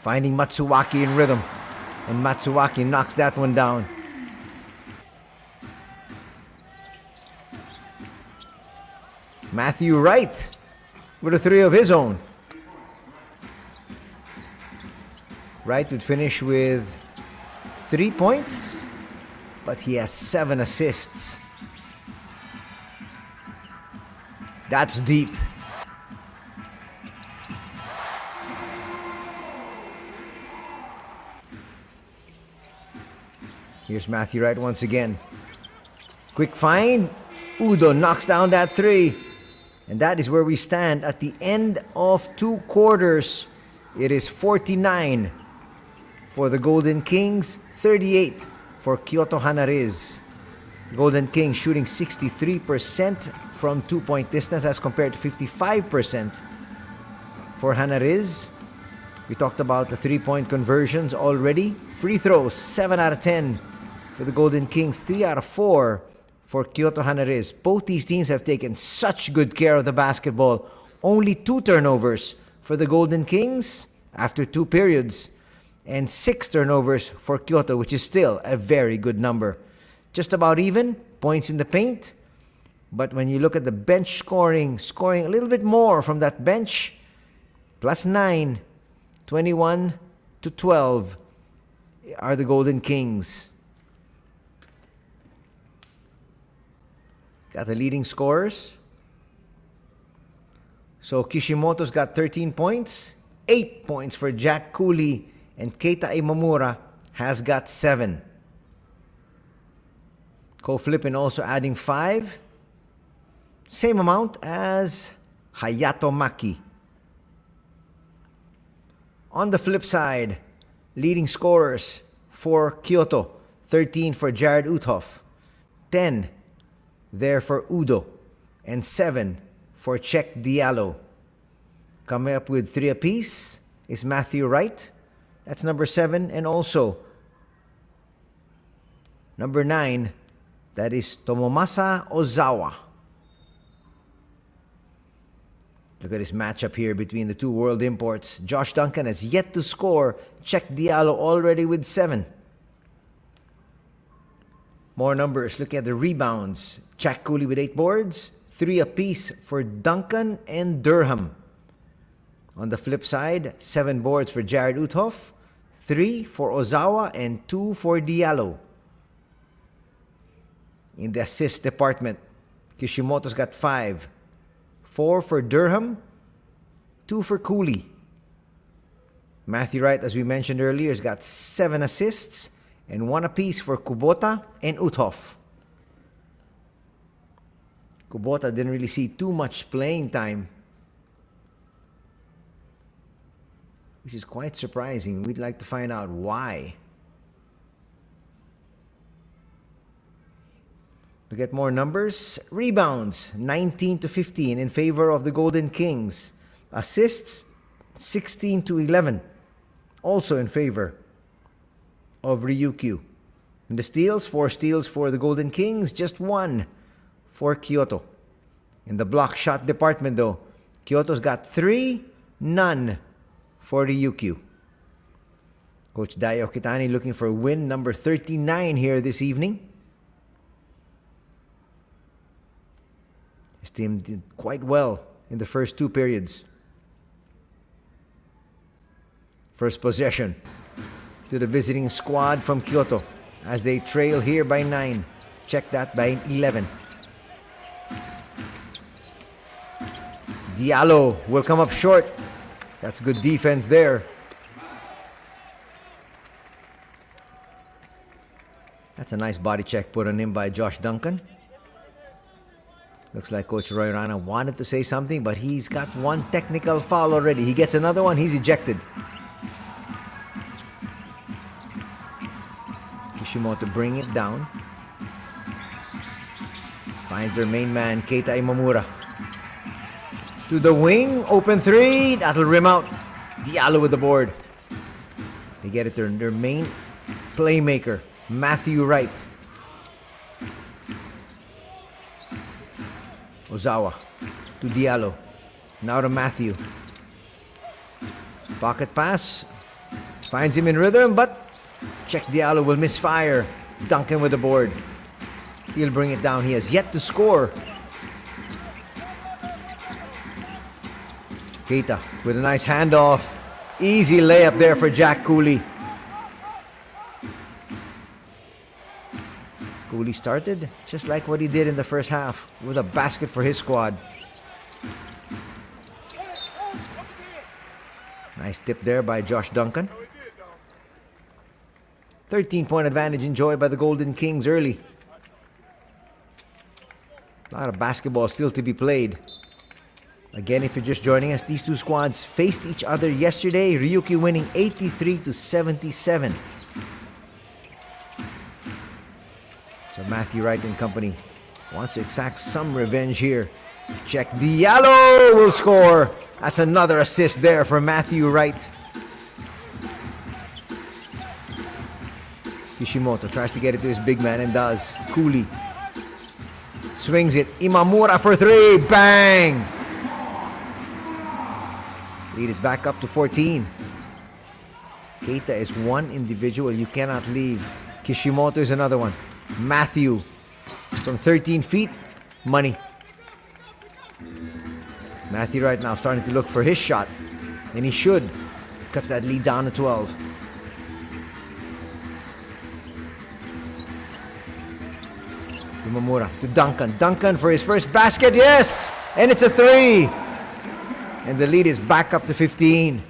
Finding Matsuwaki in rhythm. And Matsuwaki knocks that one down. Matthew Wright with a three of his own. Wright would finish with 3 points, but he has 7 assists. That's deep. Here's Matthew Wright once again. Quick find. Udo knocks down that three. And that is where we stand at the end of 2 quarters. It is 49 for the Golden Kings, 38 for KYOTO HANNARYZ. Golden Kings shooting 63% from 2-point distance as compared to 55% for HANNARYZ. We talked about the 3-point conversions already. Free throws, 7 out of 10 for the Golden Kings, 3 out of 4 for KYOTO HANNARYZ. Both these teams have taken such good care of the basketball. Only 2 turnovers for the Golden Kings after 2 periods, and 6 turnovers for Kyoto, which is still a very good number. Just about even, points in the paint. But when you look at the bench scoring a little bit more from that bench, +9, 21-12 are the Golden Kings. Got the leading scorers. So Kishimoto's got 13 points, 8 points for Jack Cooley, and Keita Imamura has got 7. Ko Flippin also adding 5. Same amount as Hayato Maki. On the flip side, leading scorers for Kyoto, 13 for Jared Uthoff, 10 there for Udo, and 7 for Check Diallo. Coming up with 3 apiece is Matthew Wright. That's number 7. And also number 9, that is Tomomasa Ozawa. Look at this matchup here between the 2 world imports. Josh Duncan has yet to score. Check Diallo already with 7. More numbers. Look at the rebounds. Jack Cooley with 8 boards. 3 apiece for Duncan and Durham. On the flip side, 7 boards for Jared Uthoff, 3 for Ozawa, and 2 for Diallo. In the assist department, Kishimoto's got 5. 4 for Durham, 2 for Cooley. Matthew Wright, as we mentioned earlier, has got 7 assists and 1 apiece for Kubota and Uthoff. Kubota didn't really see too much playing time, which is quite surprising. We'd like to find out why. Look at more numbers. Rebounds, 19-15 in favor of the Golden Kings. Assists, 16-11, also in favor of Ryukyu. And the steals, 4 steals for the Golden Kings, just 1 for Kyoto. In the block shot department though, Kyoto's got 3, None for Ryukyu. Coach Dayo Kitani looking for win number 39 here this evening. His team did quite well in the first two periods. First possession to the visiting squad from Kyoto as they trail here by 9. Check that, by 11. Diallo will come up short. That's good defense there. That's a nice body check put on him by Josh Duncan. Looks like Coach Roy Rana wanted to say something, but he's got one technical foul already. He gets another one, he's ejected. Kishimoto bring it down. Finds their main man, Keita Imamura. To the wing, open three. That'll rim out. Diallo with the board. They get it to their main playmaker, Matthew Wright. Ozawa to Diallo. Now to Matthew. Pocket pass. Finds him in rhythm, but check Diallo will misfire. Duncan with the board. He'll bring it down. He has yet to score. Keita with a nice handoff. Easy layup there for Jack Cooley. Cooley started just like what he did in the first half, with a basket for his squad. Nice tip there by Josh Duncan. 13-point advantage enjoyed by the Golden Kings early. A lot of basketball still to be played. Again, if you're just joining us, these two squads faced each other yesterday. Ryukyu winning 83-77. So Matthew Wright and company wants to exact some revenge here. Check, Diallo will score. That's another assist there for Matthew Wright. Kishimoto tries to get it to his big man and does. Cooley swings it. Imamura for three. Bang! Lead is back up to 14. Keita is one individual you cannot leave. Kishimoto is another one. Matthew from 13 feet. Money. Matthew right now starting to look for his shot. And he should. Cuts that lead down to 12. Imamura to Duncan. Duncan for his first basket. Yes! And it's a three. And the lead is back up to 15.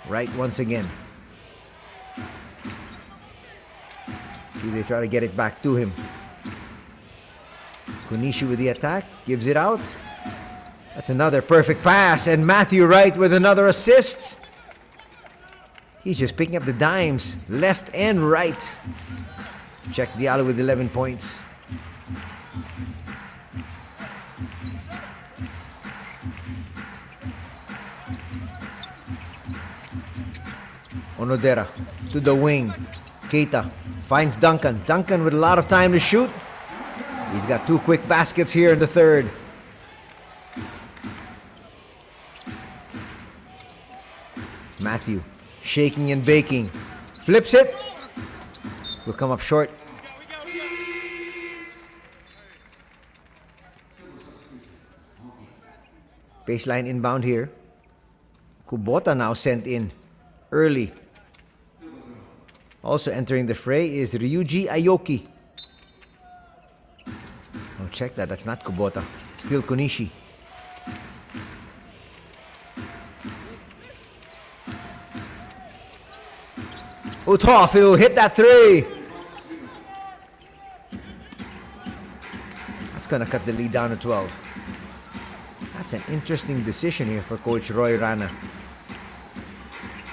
Right once again. See, they try to get it back to him. Kunishi with the attack. Gives it out. That's another perfect pass. And Matthew Wright with another assist. He's just picking up the dimes. Left and right. Check Diallo with 11 points. Onodera to the wing. Keita finds Duncan. Duncan with a lot of time to shoot. He's got two quick baskets here in the third. It's Matthew shaking and baking. Flips it. Will come up short. Baseline inbound here. Kubota now sent in early. Also entering the fray is Ryuji Aoki. Oh, check that. That's not Kubota. Still Kunishi. Uthoff will hit that three. That's going to cut the lead down to 12. That's an interesting decision here for Coach Roy Rana.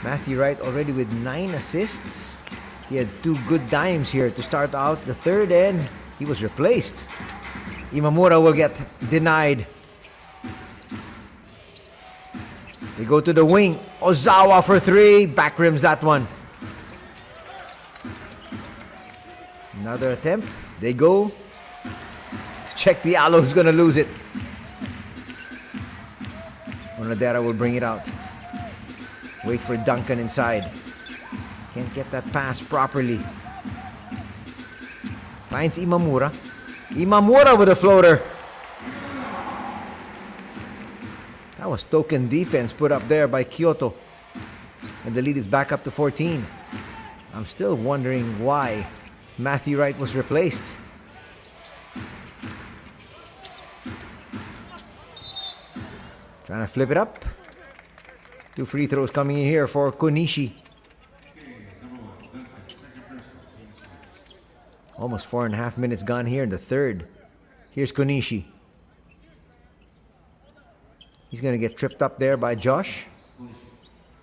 Matthew Wright already with 9 assists. He had 2 good dimes here to start out the third, and he was replaced. Imamura will get denied. They go to the wing. Ozawa for 3. Back rims that one. Another attempt. They go to Check the Alo's gonna lose it. Onodera will bring it out. Wait for Duncan inside. Can't get that pass properly. Finds Imamura. Imamura with a floater. That was token defense put up there by KYOTO. And the lead is back up to 14. I'm still wondering why Matthew Wright was replaced. Trying to flip it up. 2 free throws coming in here for Konishi. Almost 4.5 minutes gone here in the third. Here's Konishi. He's going to get tripped up there by Josh.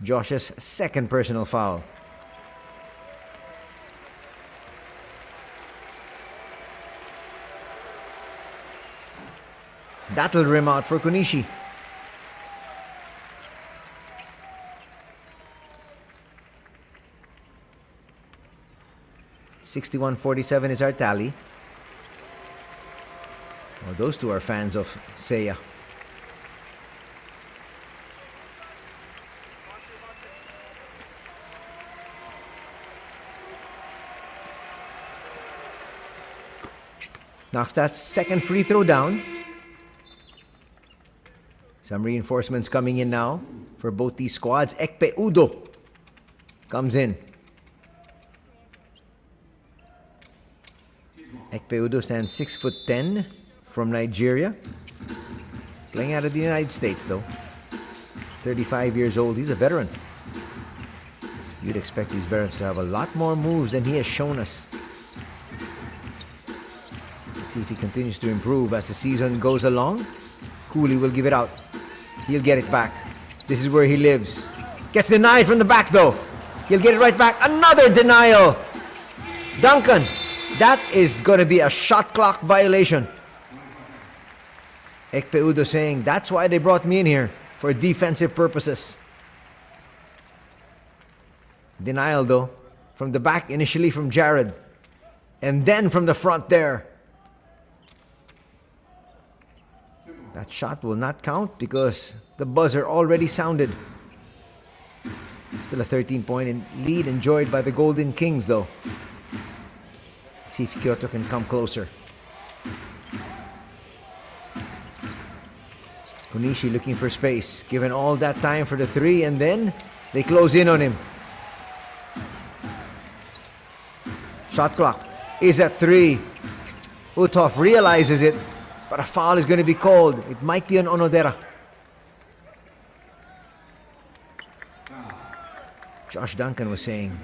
Josh's second personal foul. That'll rim out for Konishi. $61-47 is our tally. Well, those two are fans of Seiya. Knocks that second free throw down. Some reinforcements coming in now for both these squads. Ekpe Udo comes in. Ekpe Udo stands 6'10" from Nigeria. Playing out of the United States though. 35 years old. He's a veteran. You'd expect these veterans to have a lot more moves than he has shown us. Let's see if he continues to improve as the season goes along. Cooley will give it out. He'll get it back. This is where he lives. Gets denied from the back though. He'll get it right back. Another denial. Duncan. That is going to be a shot clock violation. Ekpe Udo saying, that's why they brought me in here, for defensive purposes. Denial though. From the back, initially from Jared. And then from the front there. That shot will not count because the buzzer already sounded. Still a 13-point lead enjoyed by the Golden Kings though. Let's see if KYOTO can come closer. Konishi looking for space. Given all that time for the three, and then they close in on him. Shot clock is at 3. Uthoff realizes it, but a foul is going to be called. It might be on Onodera. Josh Duncan was saying,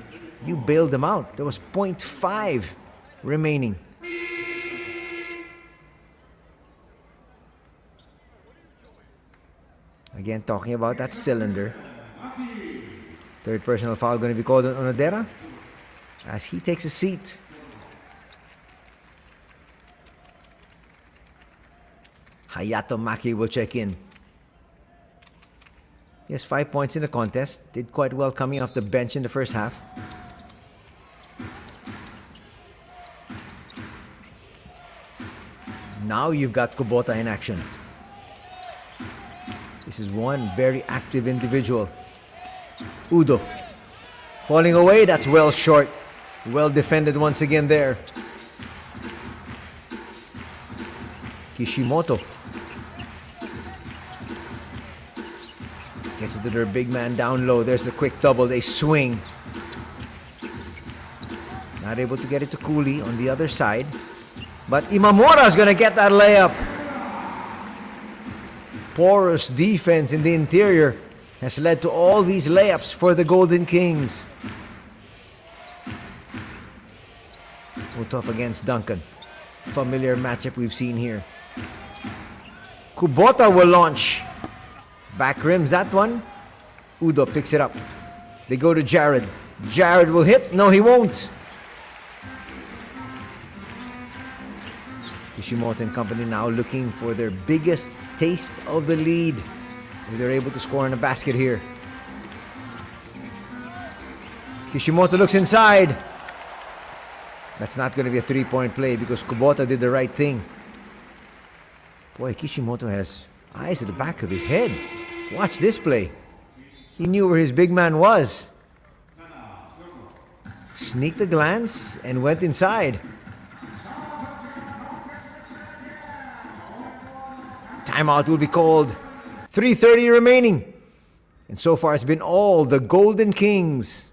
you bailed them out. There was 0.5 remaining. Again, talking about that cylinder. Third personal foul going to be called on Onodera as he takes a seat. Hayato Maki will check in. He has 5 points in the contest. Did quite well coming off the bench in the first half. Now you've got Kubota in action. This is one very active individual. Udo. Falling away, that's well short. Well defended once again there. Kishimoto. Gets it to their big man down low. There's the quick double. They swing. Not able to get it to Cooley on the other side. But Imamura's gonna get that layup. Porous defense in the interior has led to all these layups for the Golden Kings. Uthoff against Duncan. Familiar matchup we've seen here. Kubota will launch. Back rims that one. Udo picks it up. They go to Jared. Jared will hit. No, he won't. Kishimoto and company now looking for their biggest taste of the lead. If they're able to score in a basket here. Kishimoto looks inside. That's not going to be a 3-point play because Kubota did the right thing. Boy, Kishimoto has eyes at the back of his head. Watch this play. He knew where his big man was. Sneaked a glance and went inside. Timeout will be called. 3:30 remaining. And so far it's been all the Golden Kings.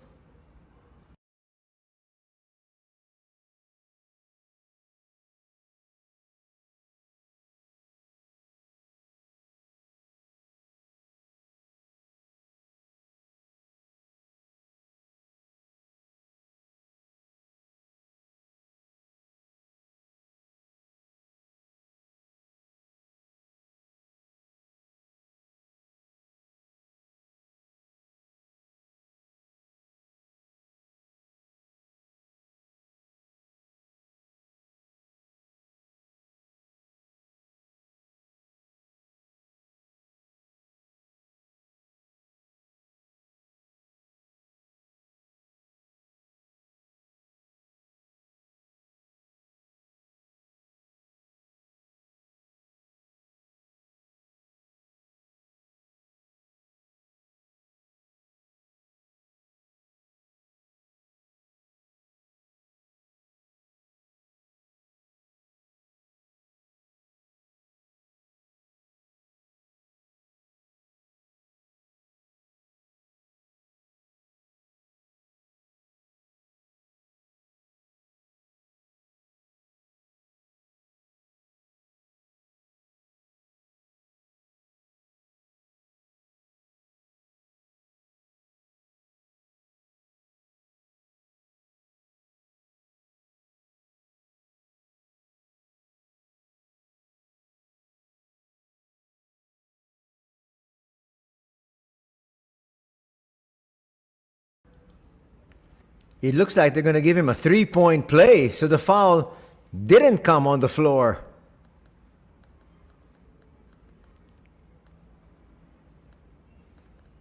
It looks like they're going to give him a 3-point play, so the foul didn't come on the floor.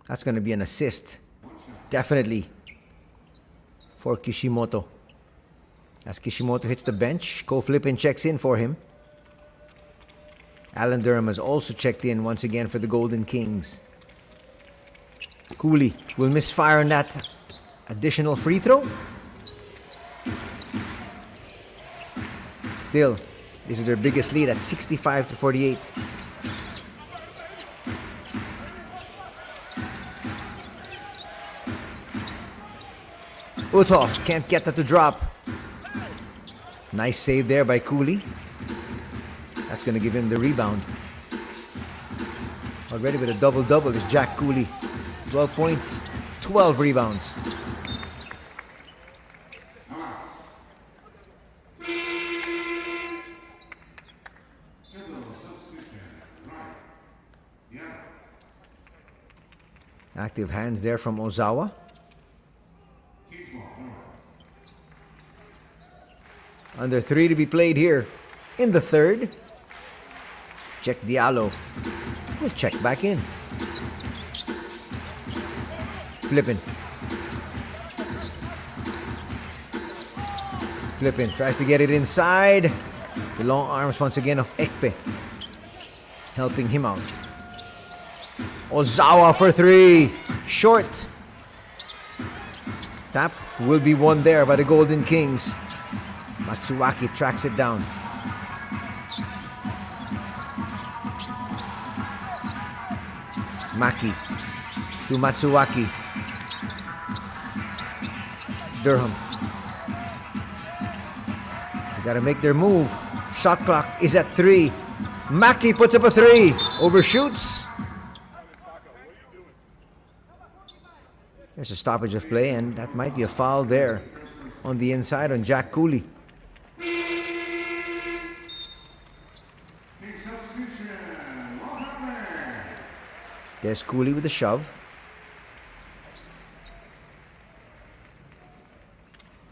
That's going to be an assist, definitely, for Kishimoto. As Kishimoto hits the bench, Ko Flippin checks in for him. Alan Durham has also checked in once again for the Golden Kings. Cooley will misfire on that additional free throw. Still, this is their biggest lead at 65-48. Uthoff can't get that to drop. Nice save there by Cooley. That's going to give him the rebound. Already with a double-double is Jack Cooley. 12 points, 12 rebounds. Active hands there from Ozawa. Under 3 to be played here in the third. Check Diallo. We'll check back in. Flippin. Flippin tries to get it inside. The long arms once again of Ekpe, helping him out. Ozawa for 3. Short. Tap will be won there by the Golden Kings. Matsuwaki tracks it down. Maki to Matsuwaki. Durham. They gotta make their move. Shot clock is at 3. Maki puts up a 3. Overshoots. There's a stoppage of play, and that might be a foul there on the inside on Jack Cooley. There's Cooley with a shove.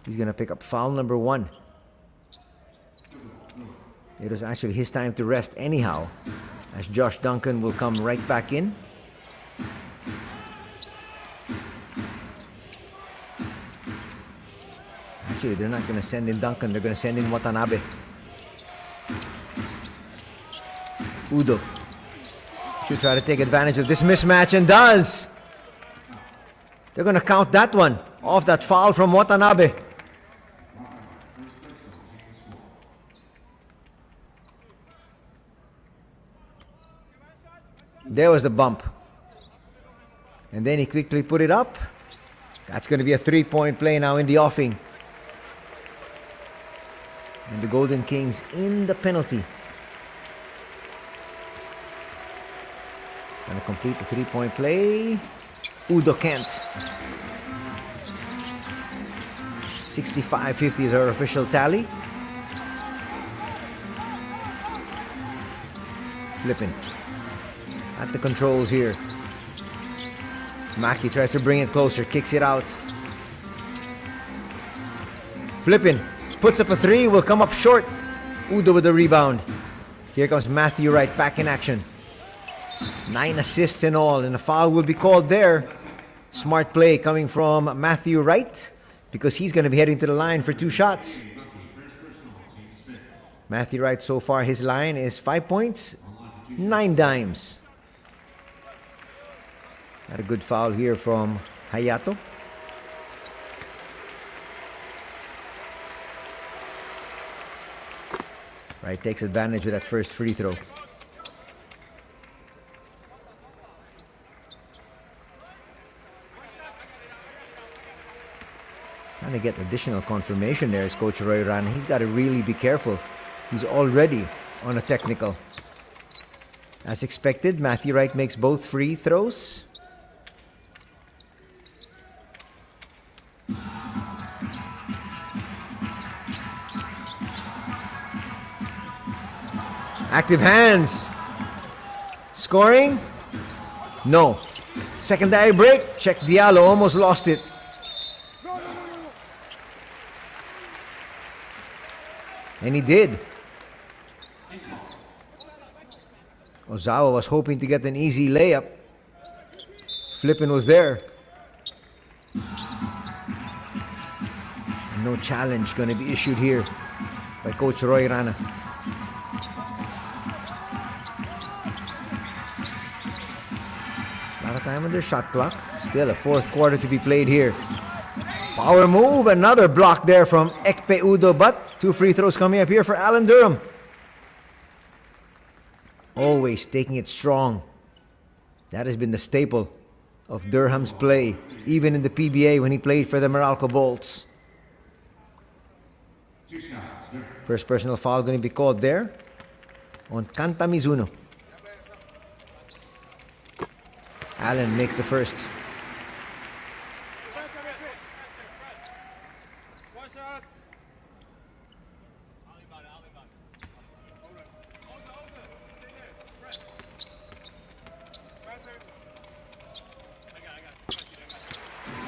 He's going to pick up foul number 1. It was actually his time to rest anyhow, as Josh Duncan will come right back in. Actually, they're not going to send in Duncan. They're going to send in Watanabe. Udo should try to take advantage of this mismatch and does. They're going to count that one off that foul from Watanabe. There was the bump. And then he quickly put it up. That's going to be a 3-point play now in the offing. And the Golden Kings in the penalty. Going to complete the 3-point play. Udo Kent. 65-50 is our official tally. Flipping at the controls here. Maki tries to bring it closer, kicks it out. Flipping, puts up a 3, will come up short. Udo with the rebound. Here comes Matthew Wright back in action. 9 assists in all, and a foul will be called there. Smart play coming from Matthew Wright, because he's going to be heading to the line for 2 shots. Matthew Wright, so far his line is 5 points, 9 dimes. Got a good foul here from Hayato. Wright takes advantage with that first free throw. Trying to get additional confirmation there is Coach Roy Rana. He's got to really be careful. He's already on a technical. As expected, Matthew Wright makes both free throws. Active hands. Scoring? No. Secondary break. Check Diallo. Almost lost it. And he did. Ozawa was hoping to get an easy layup. Flippin was there. No challenge going to be issued here by Coach Roy Rana. A lot of time on their shot clock. Still a 4th quarter to be played here. Power move. Another block there from Ekpe Udo, but 2 free throws coming up here for Alan Durham. Always taking it strong. That has been the staple of Durham's play, even in the PBA when he played for the Meralco Bolts. First personal foul going to be called there on Kanta Mizuno. Allen makes the first.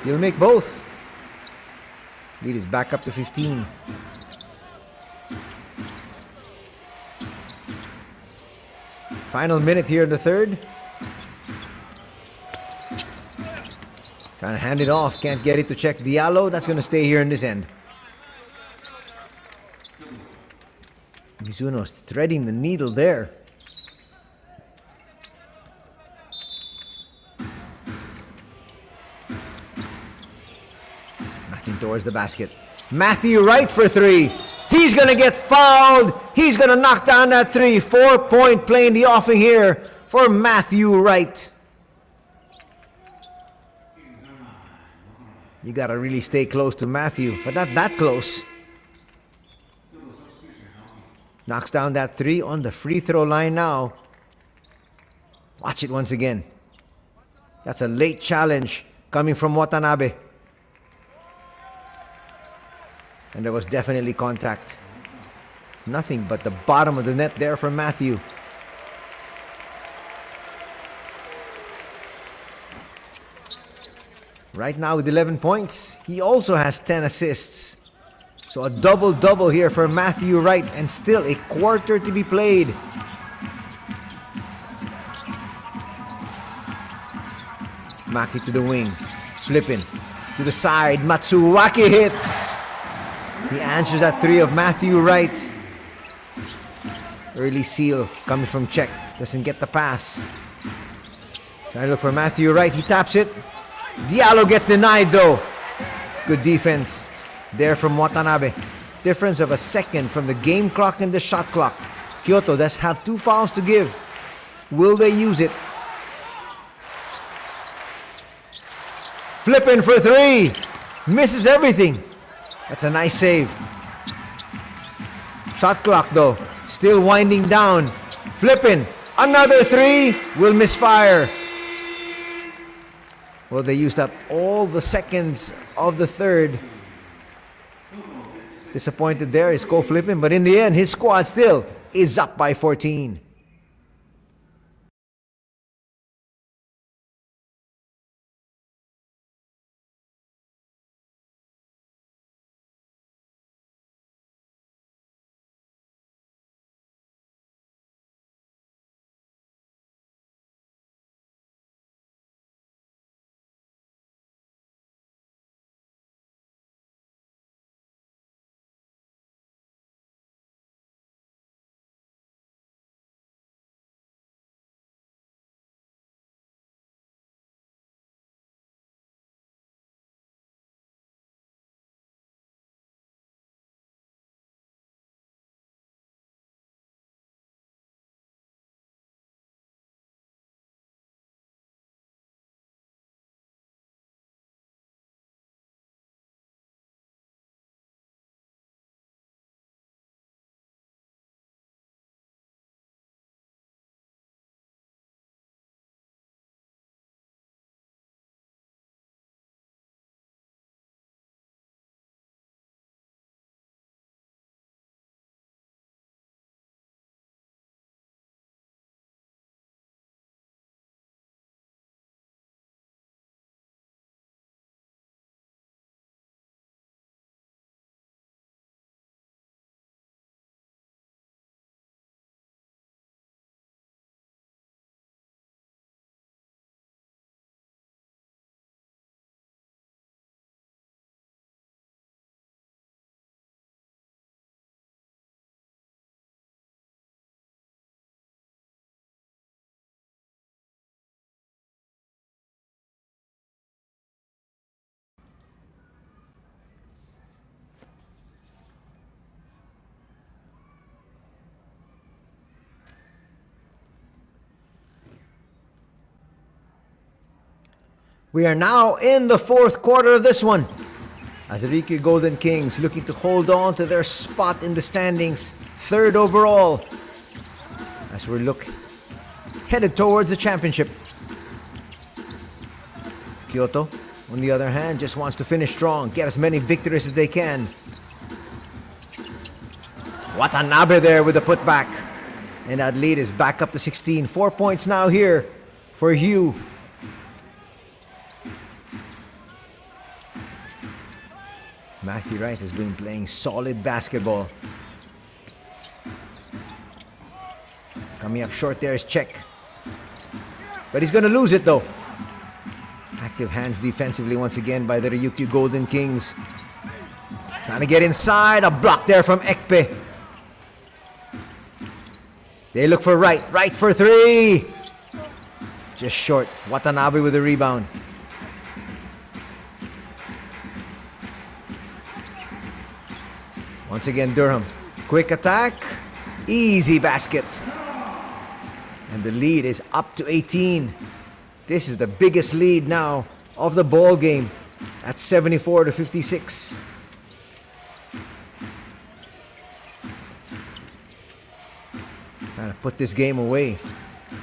He'll make both. Lead is back up to 15. Final minute here in the third. Trying to hand it off. Can't get it to check Diallo. That's going to stay here in this end. Mizuno's threading the needle there. Nothing towards the basket. Matthew Wright for 3. He's going to get fouled. He's going to knock down that 3. 4-point play in the offing here for Matthew Wright. You got to really stay close to Matthew, but not that close. Knocks down that 3 on the free throw line now. Watch it once again. That's a late challenge coming from Watanabe. And there was definitely contact. Nothing but the bottom of the net there for Matthew. Right now with 11 points, he also has 10 assists. So a double-double here for Matthew Wright, and still a quarter to be played. Maki to the wing, flipping to the side. Matsuwaki hits. He answers that 3 of Matthew Wright. Early seal coming from Czech Doesn't get the pass. Trying to look for Matthew Wright. He taps it. Diallo gets denied though. Good defense there from Watanabe. Difference of a second from the game clock and the shot clock. Kyoto does have 2 fouls to give. Will they use it? Flipping for 3. Misses everything. That's a nice save. Shot clock though. Still winding down. Flipping. Another 3. Will misfire. Well, they used up all the seconds of the third. Disappointed there is Ko Flippin, but in the end, his squad still is up by 14. We are now in the 4th quarter of this one, as the RYUKYU Golden Kings looking to hold on to their spot in the standings, 3rd overall, as we look headed towards the championship. Kyoto, on the other hand, just wants to finish strong, get as many victories as they can. Watanabe there with the putback, and that lead is back up to 16. 4 points now here for Hugh. Matthew Wright has been playing solid basketball. Coming up short there is Check. But he's going to lose it though. Active hands defensively once again by the RYUKYU Golden Kings. Trying to get inside. A block there from Ekpe. They look for Wright. Wright for 3. Just short. Watanabe with the rebound. Once again, Durham. Quick attack. Easy basket. And the lead is up to 18. This is the biggest lead now of the ball game at 74-56. Trying to put this game away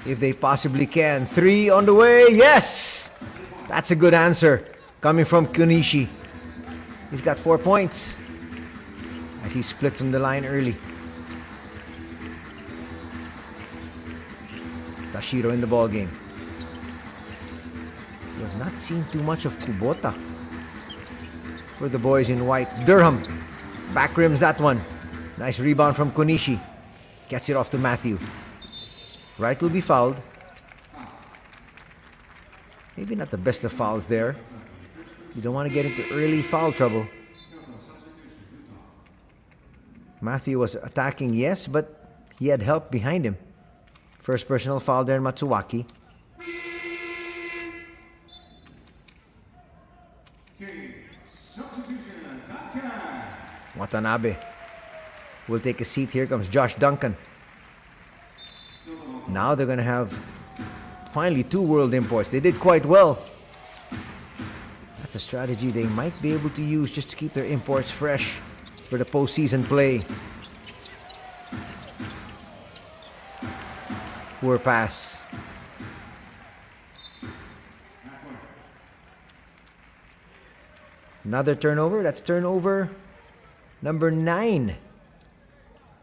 if they possibly can. 3 on the way. Yes! That's a good answer coming from Kunishi. He's got 4 points as he split from the line early. Tashiro in the ball game. We have not seen too much of Kubota for the boys in white. Durham back rims that one. Nice rebound from Konishi. Gets it off to Matthew. Wright will be fouled. Maybe not the best of fouls there. You don't want to get into early foul trouble. Matthew was attacking, yes, but he had help behind him First personal foul there in Matsuwaki. Watanabe will take a seat. Here comes Josh Duncan. Now they're going to have finally 2 world imports. They did quite well. That's a strategy they might be able to use just to keep their imports fresh for the postseason play. Poor pass. Another turnover. That's turnover number 9.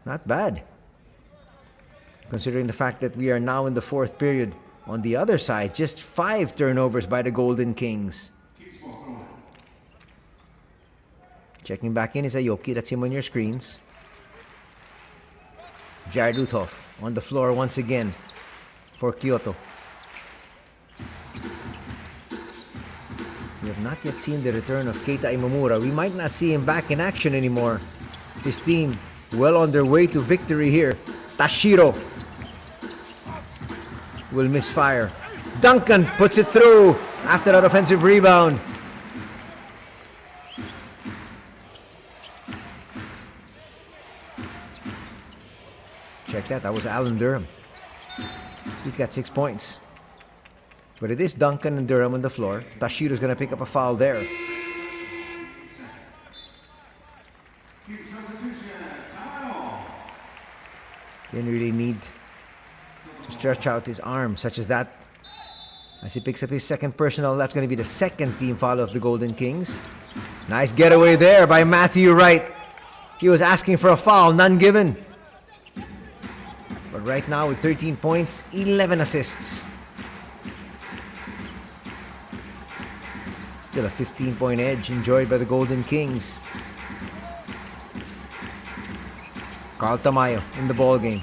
Not bad, considering the fact that we are now in the 4th period. On the other side, just 5 turnovers by the Golden Kings. Checking back in is Aoki. That's him on your screens. Jared Uthoff on the floor once again for Kyoto. We have not yet seen the return of Keita Imamura. We might not see him back in action anymore. His team well on their way to victory here. Tashiro will misfire. Duncan puts it through after that offensive rebound. Check that. That was Alan Durham. He's got 6 points. But it is Duncan and Durham on the floor. Tashiro's going to pick up a foul there. Didn't really need to stretch out his arm such as that. As he picks up his second personal, that's going to be the second team foul of the Golden Kings. Nice getaway there by Matthew Wright. He was asking for a foul, none given. But right now with 13 points, 11 assists. Still a 15-point edge enjoyed by the Golden Kings. Carl Tamayo in the ball game.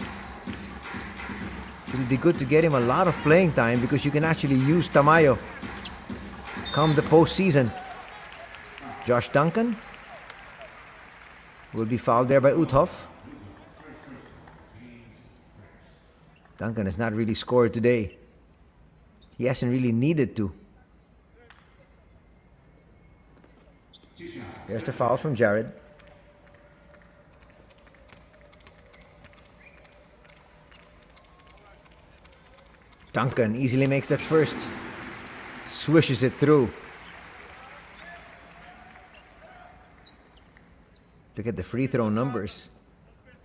It'll be good to get him a lot of playing time because you can actually use Tamayo come the postseason. Josh Duncan will be fouled there by Uthoff. Duncan has not really scored today. He hasn't really needed to. There's the foul from Jared. Duncan easily makes that first. Swishes it through. Look at the free throw numbers.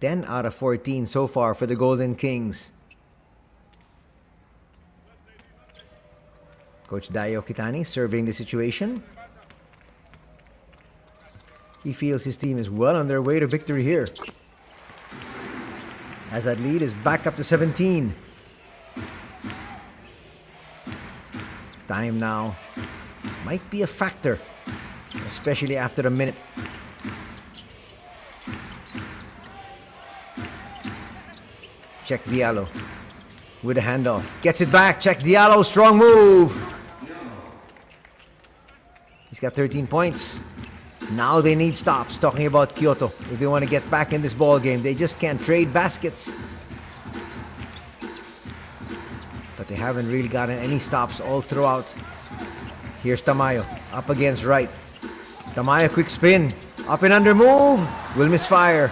10 out of 14 so far for the Golden Kings. Coach Dayo Kitani surveying the situation. He feels his team is well on their way to victory here, as that lead is back up to 17. Time now might be a factor, especially after a minute. Check Diallo with a handoff. Gets it back. Check Diallo. Strong move. He's got 13 points. Now they need stops. Talking about Kyoto. If they want to get back in this ball game, they just can't trade baskets. But they haven't really gotten any stops all throughout. Here's Tamayo. Up against Wright. Tamayo, quick spin. Up and under move. Will misfire.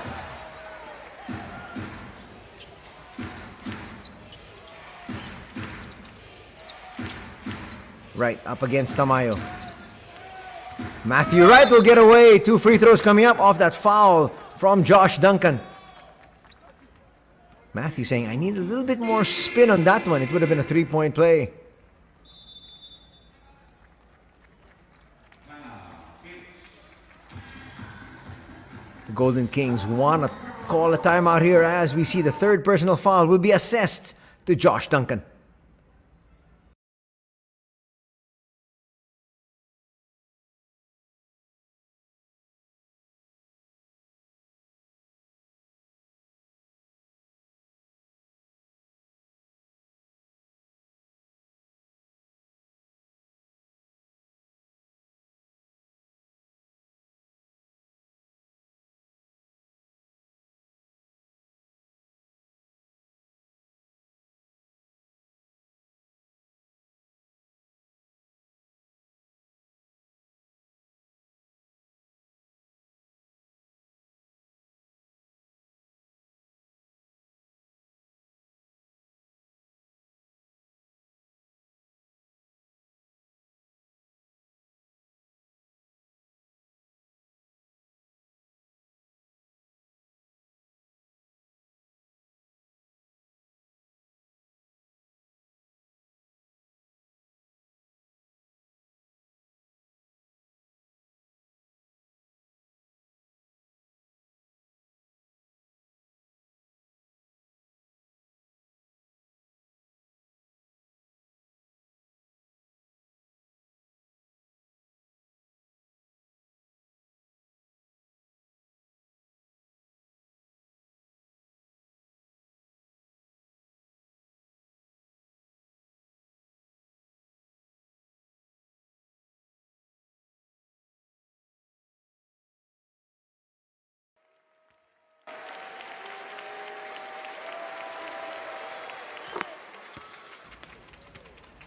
Wright up against Tamayo. Matthew Wright will get away. 2 free throws coming up off that foul from Josh Duncan. Matthew saying, I need a little bit more spin on that one. It would have been a 3-point play. The Golden Kings want to call a timeout here as we see the third personal foul will be assessed to Josh Duncan.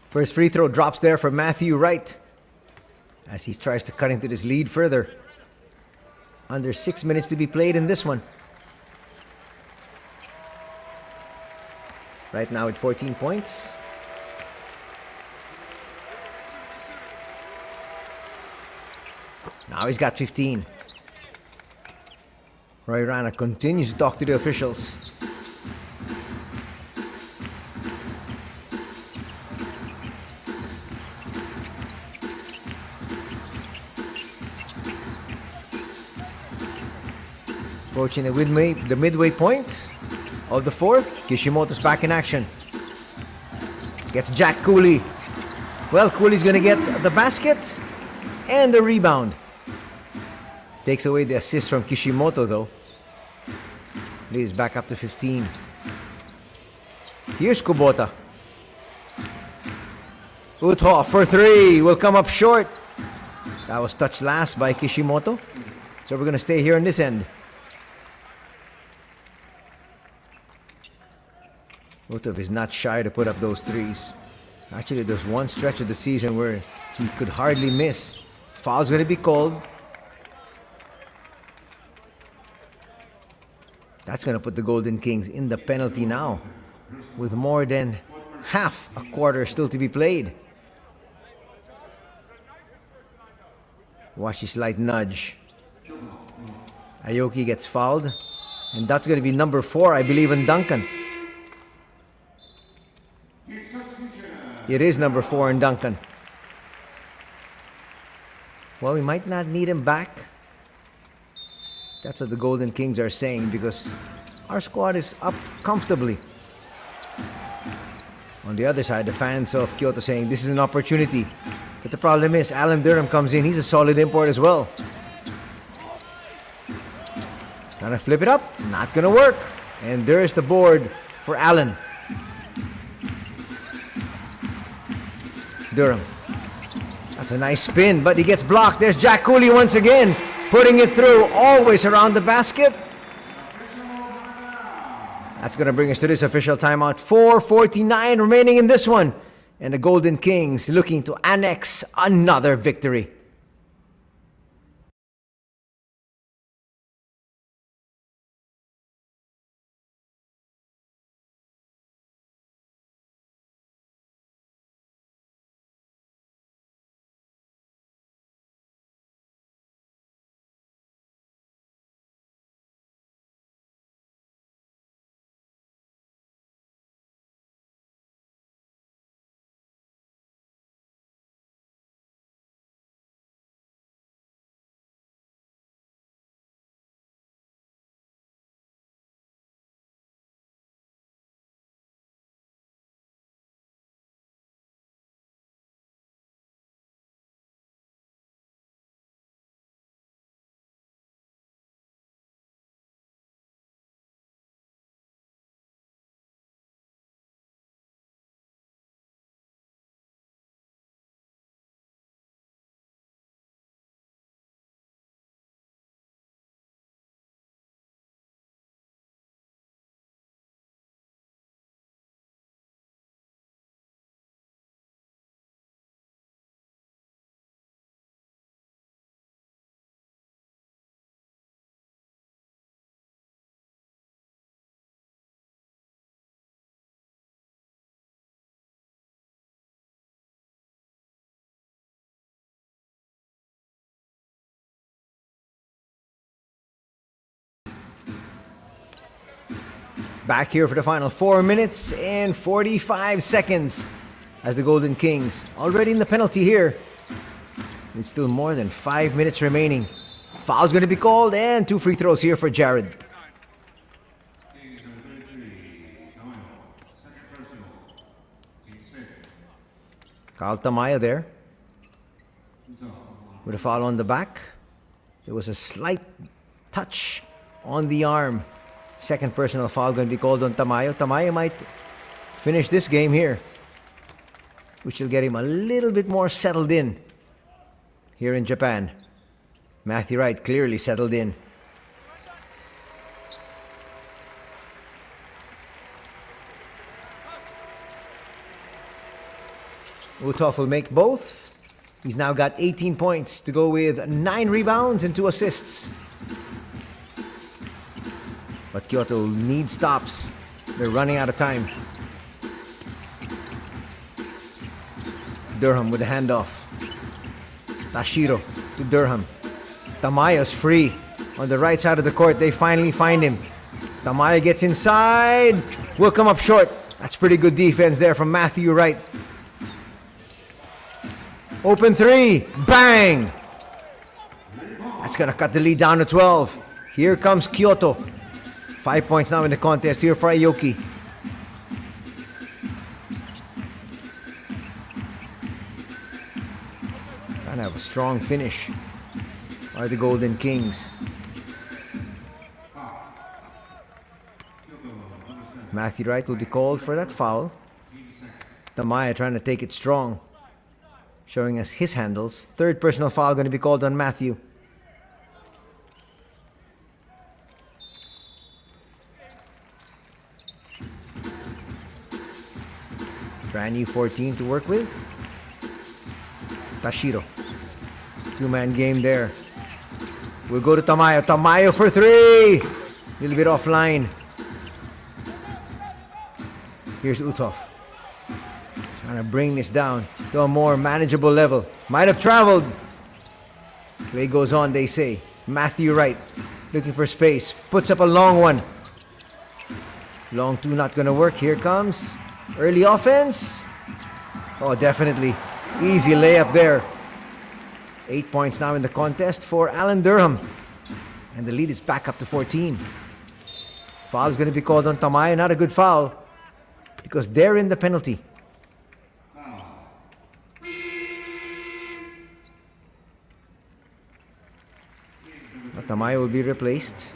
First free throw drops there for Matthew Wright as he tries to cut into this lead further. Under 6 minutes to be played in this one. Right now at 14 points. Now he's got 15. Roy Rana continues to talk to the officials. Approaching the midway point of the fourth. Kishimoto's back in action. Gets Jack Cooley. Well, Cooley's going to get the basket and the rebound. Takes away the assist from Kishimoto, though. Lead is back up to 15. Here's Kubota. Uthoff for three. Will come up short. That was touched last by Kishimoto. So we're going to stay here on this end. Uthoff is not shy to put up those threes. Actually, there's one stretch of the season where he could hardly miss. Foul's going to be called. That's going to put the Golden Kings in the penalty now, with more than half a quarter still to be played. Watch his slight nudge. Aoki gets fouled, and that's going to be number 4, I believe, in Duncan. It is number 4 in Duncan. Well, we might not need him back. That's what the Golden Kings are saying, because our squad is up comfortably. On the other side, the fans of Kyoto saying this is an opportunity. But the problem is, Alan Durham comes in. He's a solid import as well. Trying to flip it up. Not going to work. And there's the board for Alan. Durham. That's a nice spin, but he gets blocked. There's Jack Cooley once again, putting it through, always around the basket. That's going to bring us to this official timeout. 4:49 remaining in this one. And the Golden Kings looking to annex another victory. Back here for the final 4 minutes and 45 seconds as the Golden Kings already in the penalty here. With still more than 5 minutes remaining. Foul's going to be called and 2 free throws here for Jared. Carl Tamayo there with a foul on the back. There was a slight touch on the arm. Second personal foul going to be called on Tamayo. Tamayo might finish this game here, which will get him a little bit more settled in here in Japan. Matthew Wright clearly settled in. Utov will make both. He's now got 18 points to go with 9 rebounds and 2 assists. But Kyoto needs stops. They're running out of time. Durham with the handoff. Tashiro to Durham. Tamayo's free on the right side of the court. They finally find him. Tamayo gets inside. Will come up short. That's pretty good defense there from Matthew Wright. Open three. Bang! That's going to cut the lead down to 12. Here comes Kyoto. 5 points now in the contest here for Aoki. Trying to have a strong finish are the Golden Kings. Matthew Wright will be called for that foul. Tamayo trying to take it strong, showing us his handles. Third personal foul going to be called on Matthew. Brand new 14 to work with. Tashiro. Two-man game there. We'll go to Tamayo. Tamayo for three. Little bit offline. Here's Utov. Trying to bring this down to a more manageable level. Might have traveled. Play goes on, they say. Matthew Wright looking for space. Puts up a long one. Long two not going to work. Here comes early offense. Oh, definitely. Easy layup there. 8 points now in the contest for Alan Durham. And the lead is back up to 14. Foul is going to be called on Tamayo. Not a good foul, because they're in the penalty. But Tamayo will be replaced.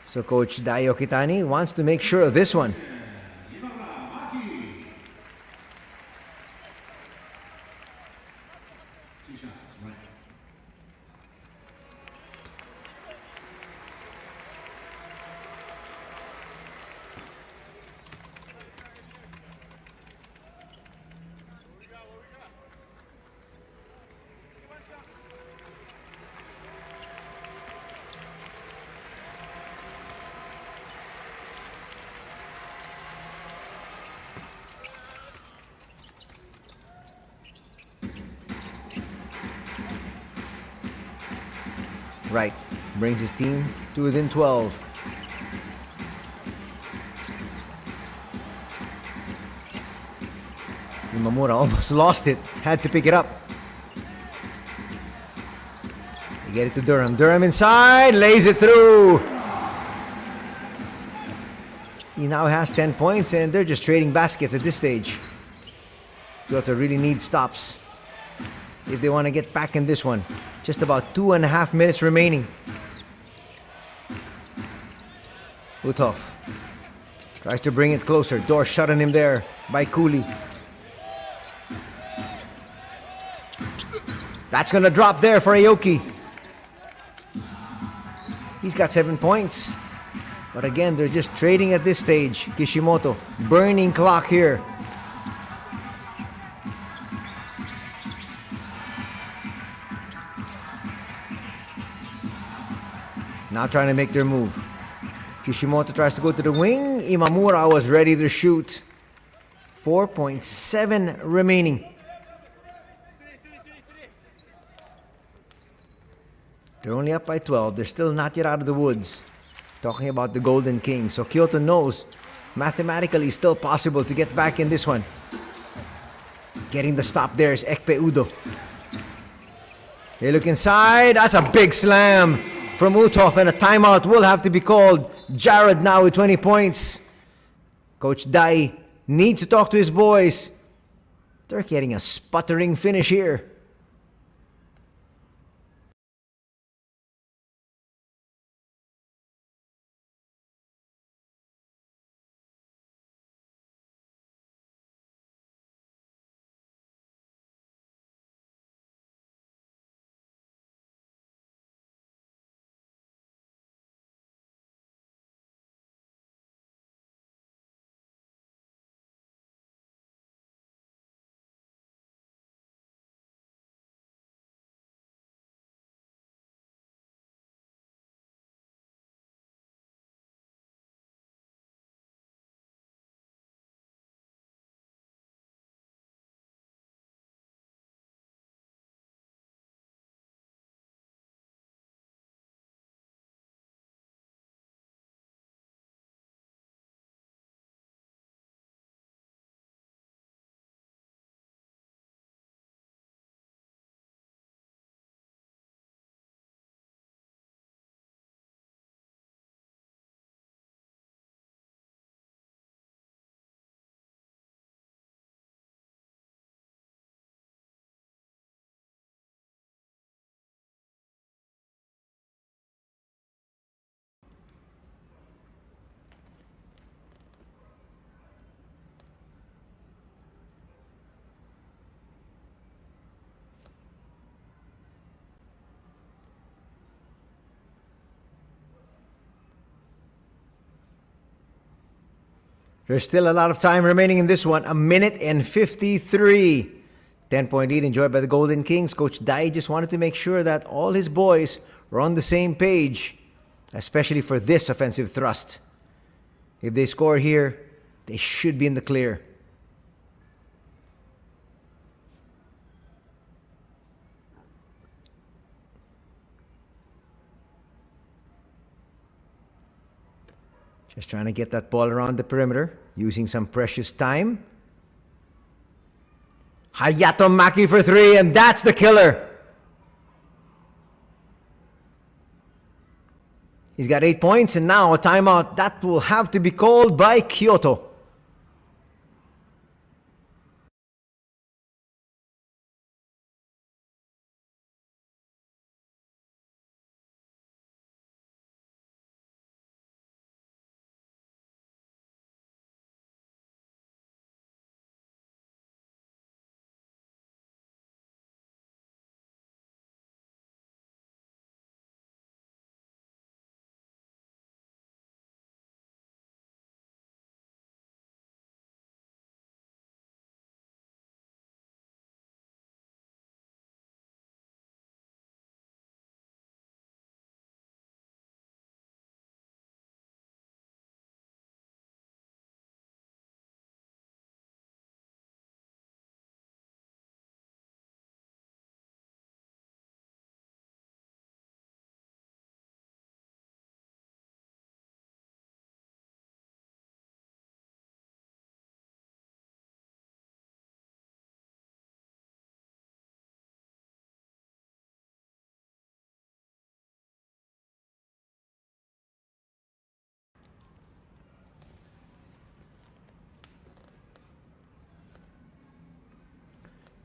So Coach Dayo Kitani wants to make sure of this one. Right, brings his team to within 12. Imamura almost lost it, had to pick it up. They get it to Durham. Durham inside, lays it through. He now has 10 points and they're just trading baskets at this stage. Kyoto really needs stops if they want to get back in this one. Just about 2.5 minutes remaining. Utov tries to bring it closer. Door shut on him there by Cooley. That's going to drop there for Aoki. He's got 7 points. But again, they're just trading at this stage. Kishimoto, burning clock here. Now trying to make their move. Kishimoto tries to go to the wing. Imamura was ready to shoot. 4.7 remaining. They're only up by 12. They're still not yet out of the woods. Talking about the Golden Kings. So Kyoto knows mathematically still possible to get back in this one. Getting the stop there is Ekpe Udo. They look inside. That's a big slam from Utov, and a timeout will have to be called. Jared now with 20 points. Coach Dai needs to talk to his boys. They're getting a sputtering finish here. There's still a lot of time remaining in this one. 1:53. 10-point lead enjoyed by the Golden Kings. Coach Dai just wanted to make sure that all his boys were on the same page, especially for this offensive thrust. If they score here, they should be in the clear. Just trying to get that ball around the perimeter, using some precious time. Hayato Maki for three, and that's the killer. He's got 8 points, and now a timeout. That will have to be called by KYOTO.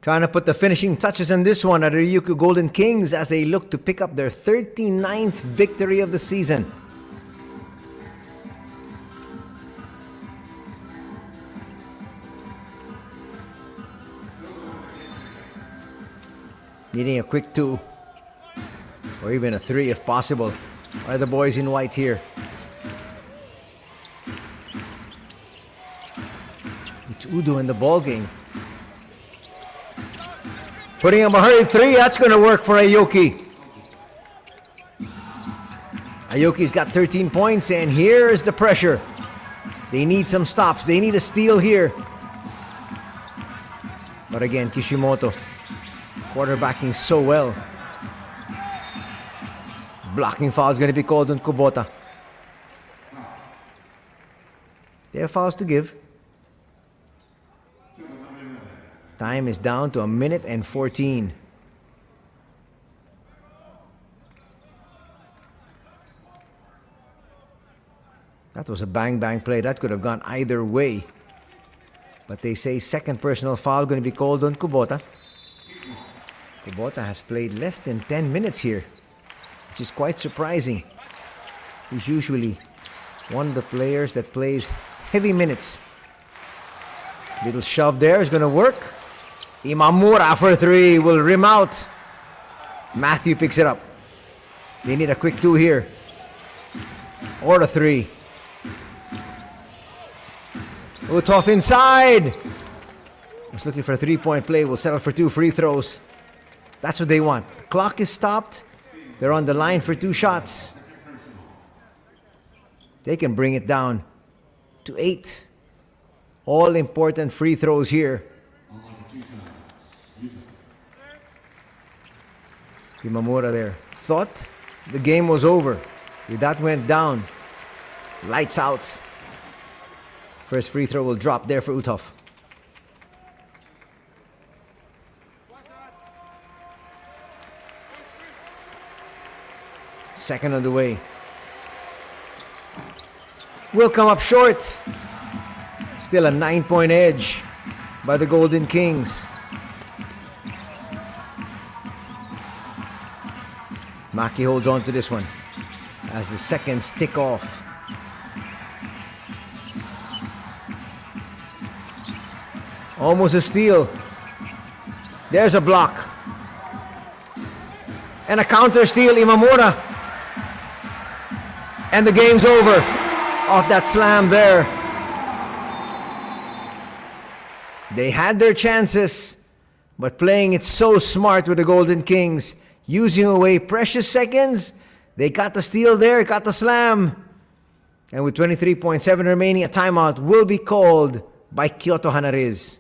Trying to put the finishing touches on this one at RYUKYU Golden Kings as they look to pick up their 39th victory of the season. Needing a quick 2 or even a 3 if possible are the boys in white here. It's Udo in the ball game. Putting him a hurried 3, that's going to work for Aoki. Aoki's got 13 points, and here's the pressure. They need some stops. They need a steal here. But again, Kishimoto quarterbacking so well. Blocking foul is going to be called on Kubota. They have fouls to give. Time is down to 1:14. That was a bang-bang play. That could have gone either way. But they say second personal foul going to be called on Kubota. Kubota has played less than 10 minutes here, which is quite surprising. He's usually one of the players that plays heavy minutes. Little shove there is going to work. Imamura for 3 will rim out. Matthew picks it up. They need a quick 2 here. Or a 3. Uthoff inside. Was looking for a 3-point play. Will settle for 2 free throws. That's what they want. The clock is stopped. They're on the line for 2 shots. They can bring it down to 8. All important free throws here. Imamura there. Thought the game was over. If that went down, lights out. First free throw will drop there for Uthoff. Second on the way. Will come up short. Still a 9-point edge by the Golden Kings. Maki holds on to this one as the seconds tick off. Almost a steal. There's a block. And a counter steal, Imamura. And the game's over. Off that slam there. They had their chances, but playing it so smart with the Golden Kings, using away precious seconds. They got the steal there, got the slam. And with 23.7 remaining, a timeout will be called by KYOTO HANNARYZ.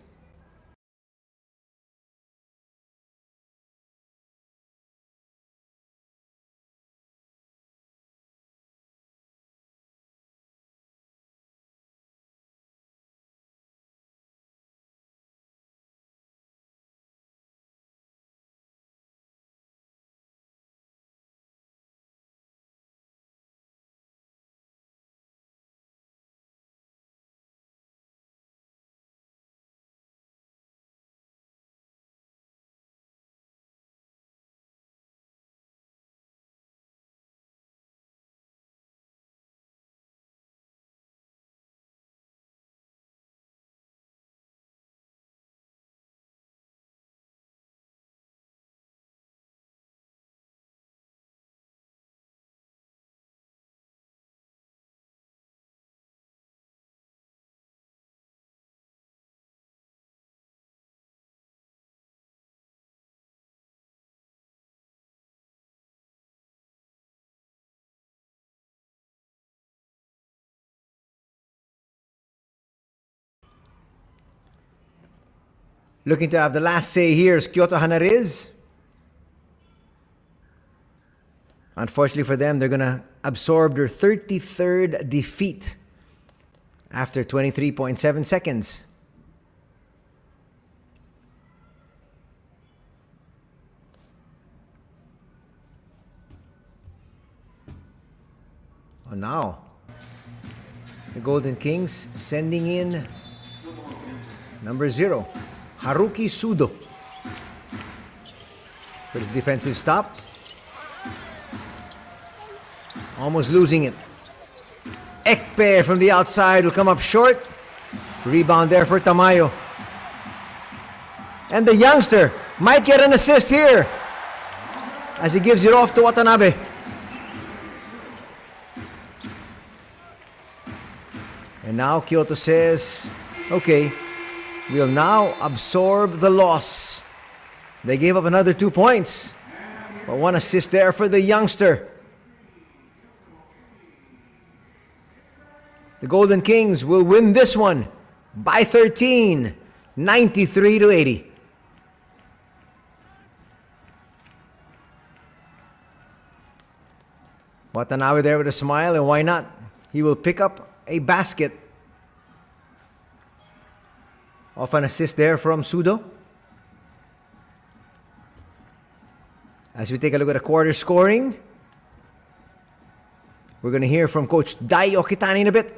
Looking to have the last say here is KYOTO HANNARYZ. Unfortunately for them, they're going to absorb their 33rd defeat after 23.7 seconds. Oh, now the Golden Kings sending in number 0, Haruki Sudo, for his defensive stop. Almost losing it. Ekpe from the outside will come up short. Rebound there for Tamayo. And the youngster might get an assist here as he gives it off to Watanabe. And now KYOTO says, okay, we'll now absorb the loss. They gave up another 2 points, but 1 assist there for the youngster. The Golden Kings will win this one by 13, 93-80. Watanabe there with a smile, and why not? He will pick up a basket off an assist there from Sudo. As we take a look at the quarter scoring, we're going to hear from Coach Dai Okitani in a bit.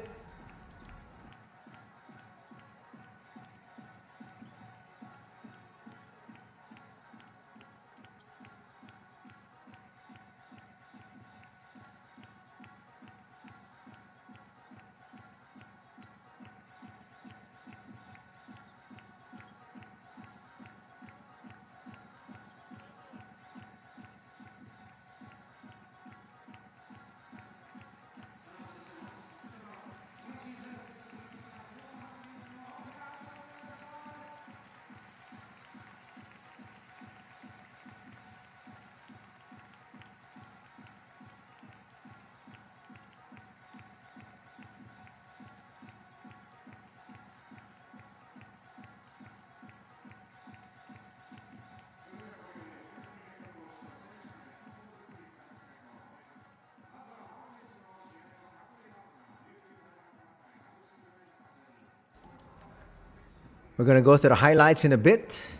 We're going to go through the highlights in a bit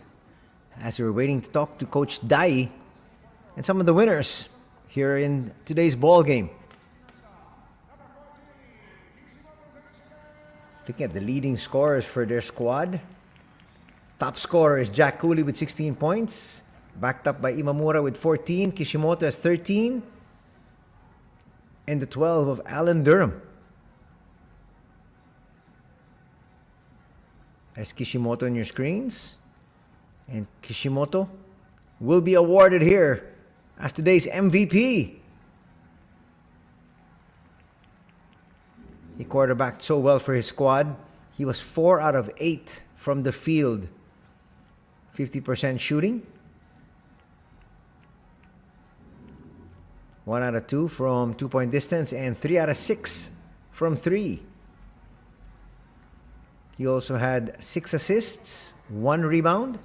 as we're waiting to talk to Coach Dai and some of the winners here in today's ball game. Looking at the leading scorers for their squad. Top scorer is Jack Cooley with 16 points, backed up by Imamura with 14. Kishimoto has 13. And the 12 of Alan Durham. There's Kishimoto on your screens. And Kishimoto will be awarded here as today's MVP. He quarterbacked so well for his squad. He was 4 out of 8 from the field, 50% shooting. 1 out of 2 from 2-point distance and 3 out of 6 from 3. He also had 6 assists, 1 rebound.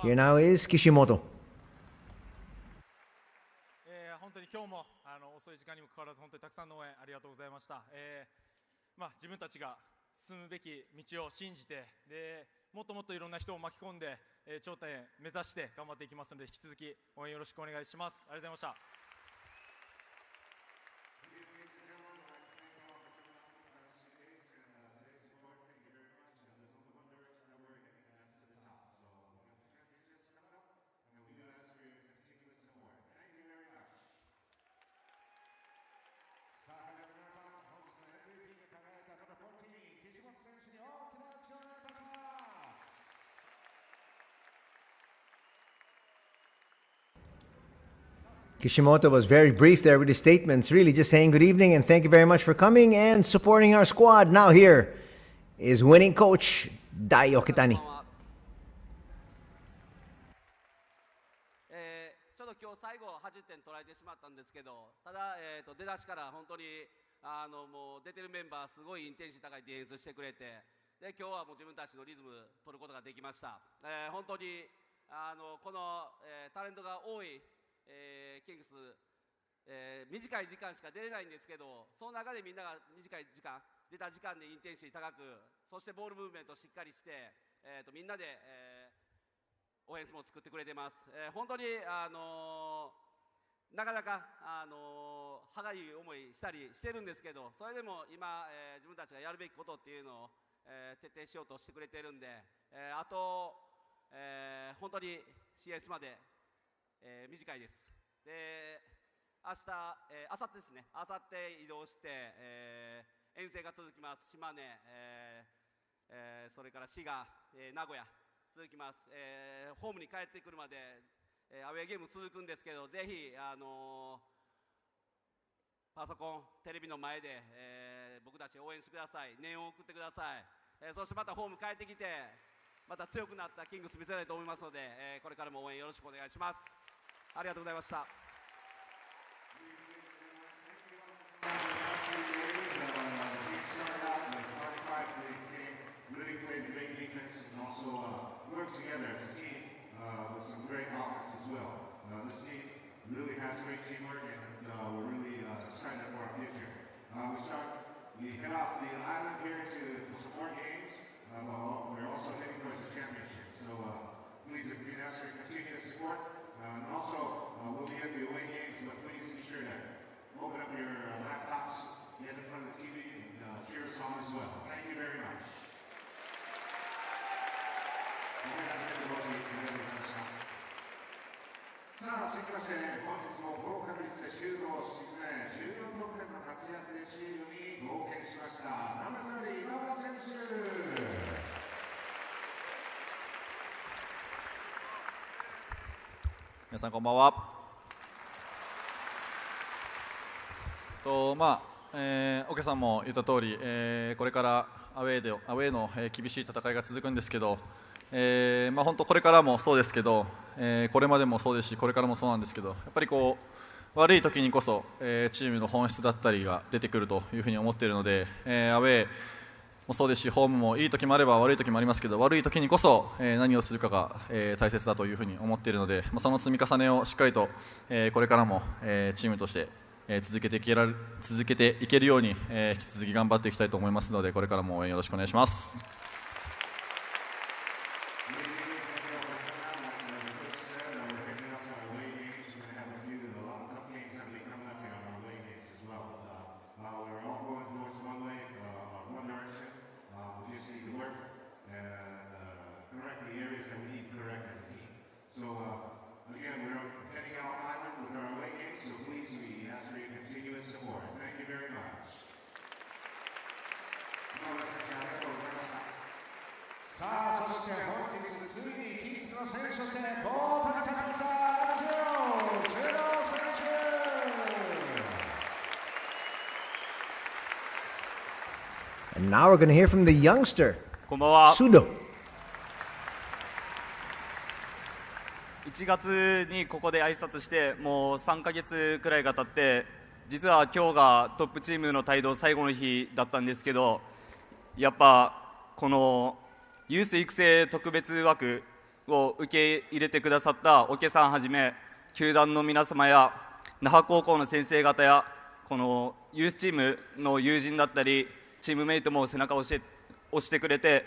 Here now is Kishimoto. 本当に今日も遅い時間にもかかわらず本当にたくさんの応援ありがとうございました。自分たちが進むべき道を信じて、でもっともっといろんな人を巻き込んで、頂点へ目指して頑張っていきますので、引き続き応援よろしくお願いします。ありがとうございました。Kishimoto was very brief there with his statements, really just saying good evening and thank you very much for coming and supporting our squad. Now here is winning coach Dai Okitani. ちょっと今日最後80点取られてしまったんですけど、ただ、出だしから本当にもう出てるメンバーすごいインテンシティ高いディフェンスしてくれて、で今日はもう自分たちのリズム取ることができました。本当にこの、タレントが多いキングス、短い時間しか出れないんですけど、その中でみんなが短い時間出た時間でインテンシティ高く、そしてボールムーブメントしっかりして、みんなで、オフェンスも作ってくれてます。本当になかなか歯がゆい思いしたりしてるんですけど、それでも今、自分たちがやるべきことっていうのを、徹底しようとしてくれてるんで、あと、本当に CS まで短いです。で、明日、明後日ですね、明後日移動して、遠征が続きます。島根、それから滋賀、名古屋続きます。ホームに帰ってくるまで、アウェーゲーム続くんですけど、ぜひパソコン、テレビの前で、僕たち応援してください。念を送ってください。そしてまたホーム帰ってきて、また強くなったキングス見せたいと思いますので、これからも応援よろしくお願いします。ありがとうございました。Really has great teamwork, and we're really excited for our future. We head off the island here to support games. We're also heading towards the championship. So please, if you can ask for continuous support. And also, we'll be at the away games, but please be sure to open up your laptops, get in front of the TV, and cheer us on as well. Thank you very much. さあ、続きまして、本日も高確率でシュートを沈め、14得点の活躍でチームに貢献しました、ナンバー30、今村選手。皆さんこんばんは。桶さんも言った通り、これからアウェーの厳しい戦いが続くんですけど、本当これからもそうですけど、これまでもそうですし、これからもそうなんですけど、やっぱりこう悪い時にこそ、チームの本質だったりが出てくるというふうに思っているので、アウェーもそうですし、ホームもいい時もあれば悪い時もありますけど、悪い時にこそ、何をするかが、大切だというふうに思っているので、その積み重ねをしっかりと、これからも、チームとして、続けていけるように、引き続き頑張っていきたいと思いますので、これからも応援よろしくお願いします。さあ、そして本日ついにキングスの選手としてコートに立ちました、瀬戸選手。And now we're going to hear from the youngster, こんばんは。 Sudo. 1月にここで挨拶してもう3ヶ月くらいが経って、実は今日がトップチームの帯同最後の日だったんですけど、やっぱこのユース育成特別枠を受け入れてくださったおけさんはじめ球団の皆様や那覇高校の先生方やこのユースチームの友人だったりチームメイトも背中を押してくれて、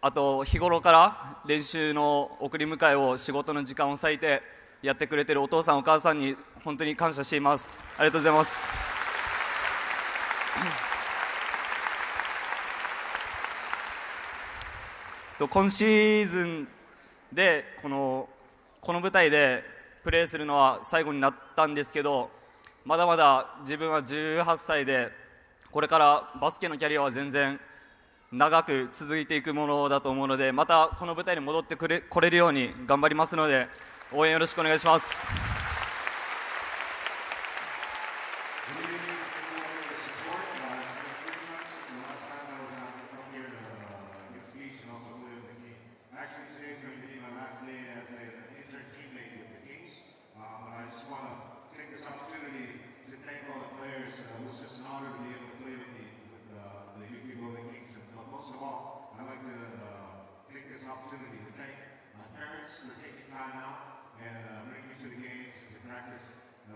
あと日頃から練習の送り迎えを仕事の時間を割いてやってくれてるお父さんお母さんに本当に感謝しています。ありがとうございます。今シーズンでこの舞台でプレーするのは最後になったんですけど、まだまだ自分は18歳でこれからバスケのキャリアは全然長く続いていくものだと思うので、またこの舞台に戻ってこれるように頑張りますので応援よろしくお願いします。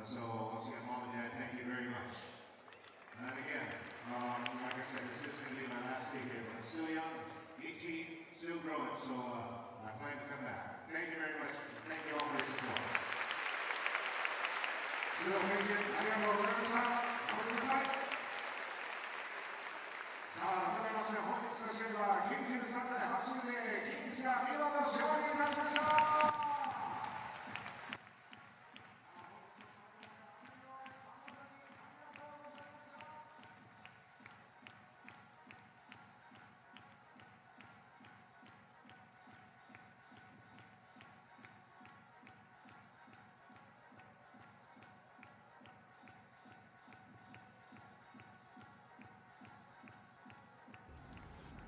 So, once again, Mom and Dad, thank you very much. And again, like I said, this is going to be my last day here. But I'm still young, 18, still growing, so I plan to come back. Thank you very much. Thank you all for your support. 須田選手、ありがとうございました。頑張ってください。さあ、改めまして、本日の試合は93対80でキングスが見事勝利いたしました。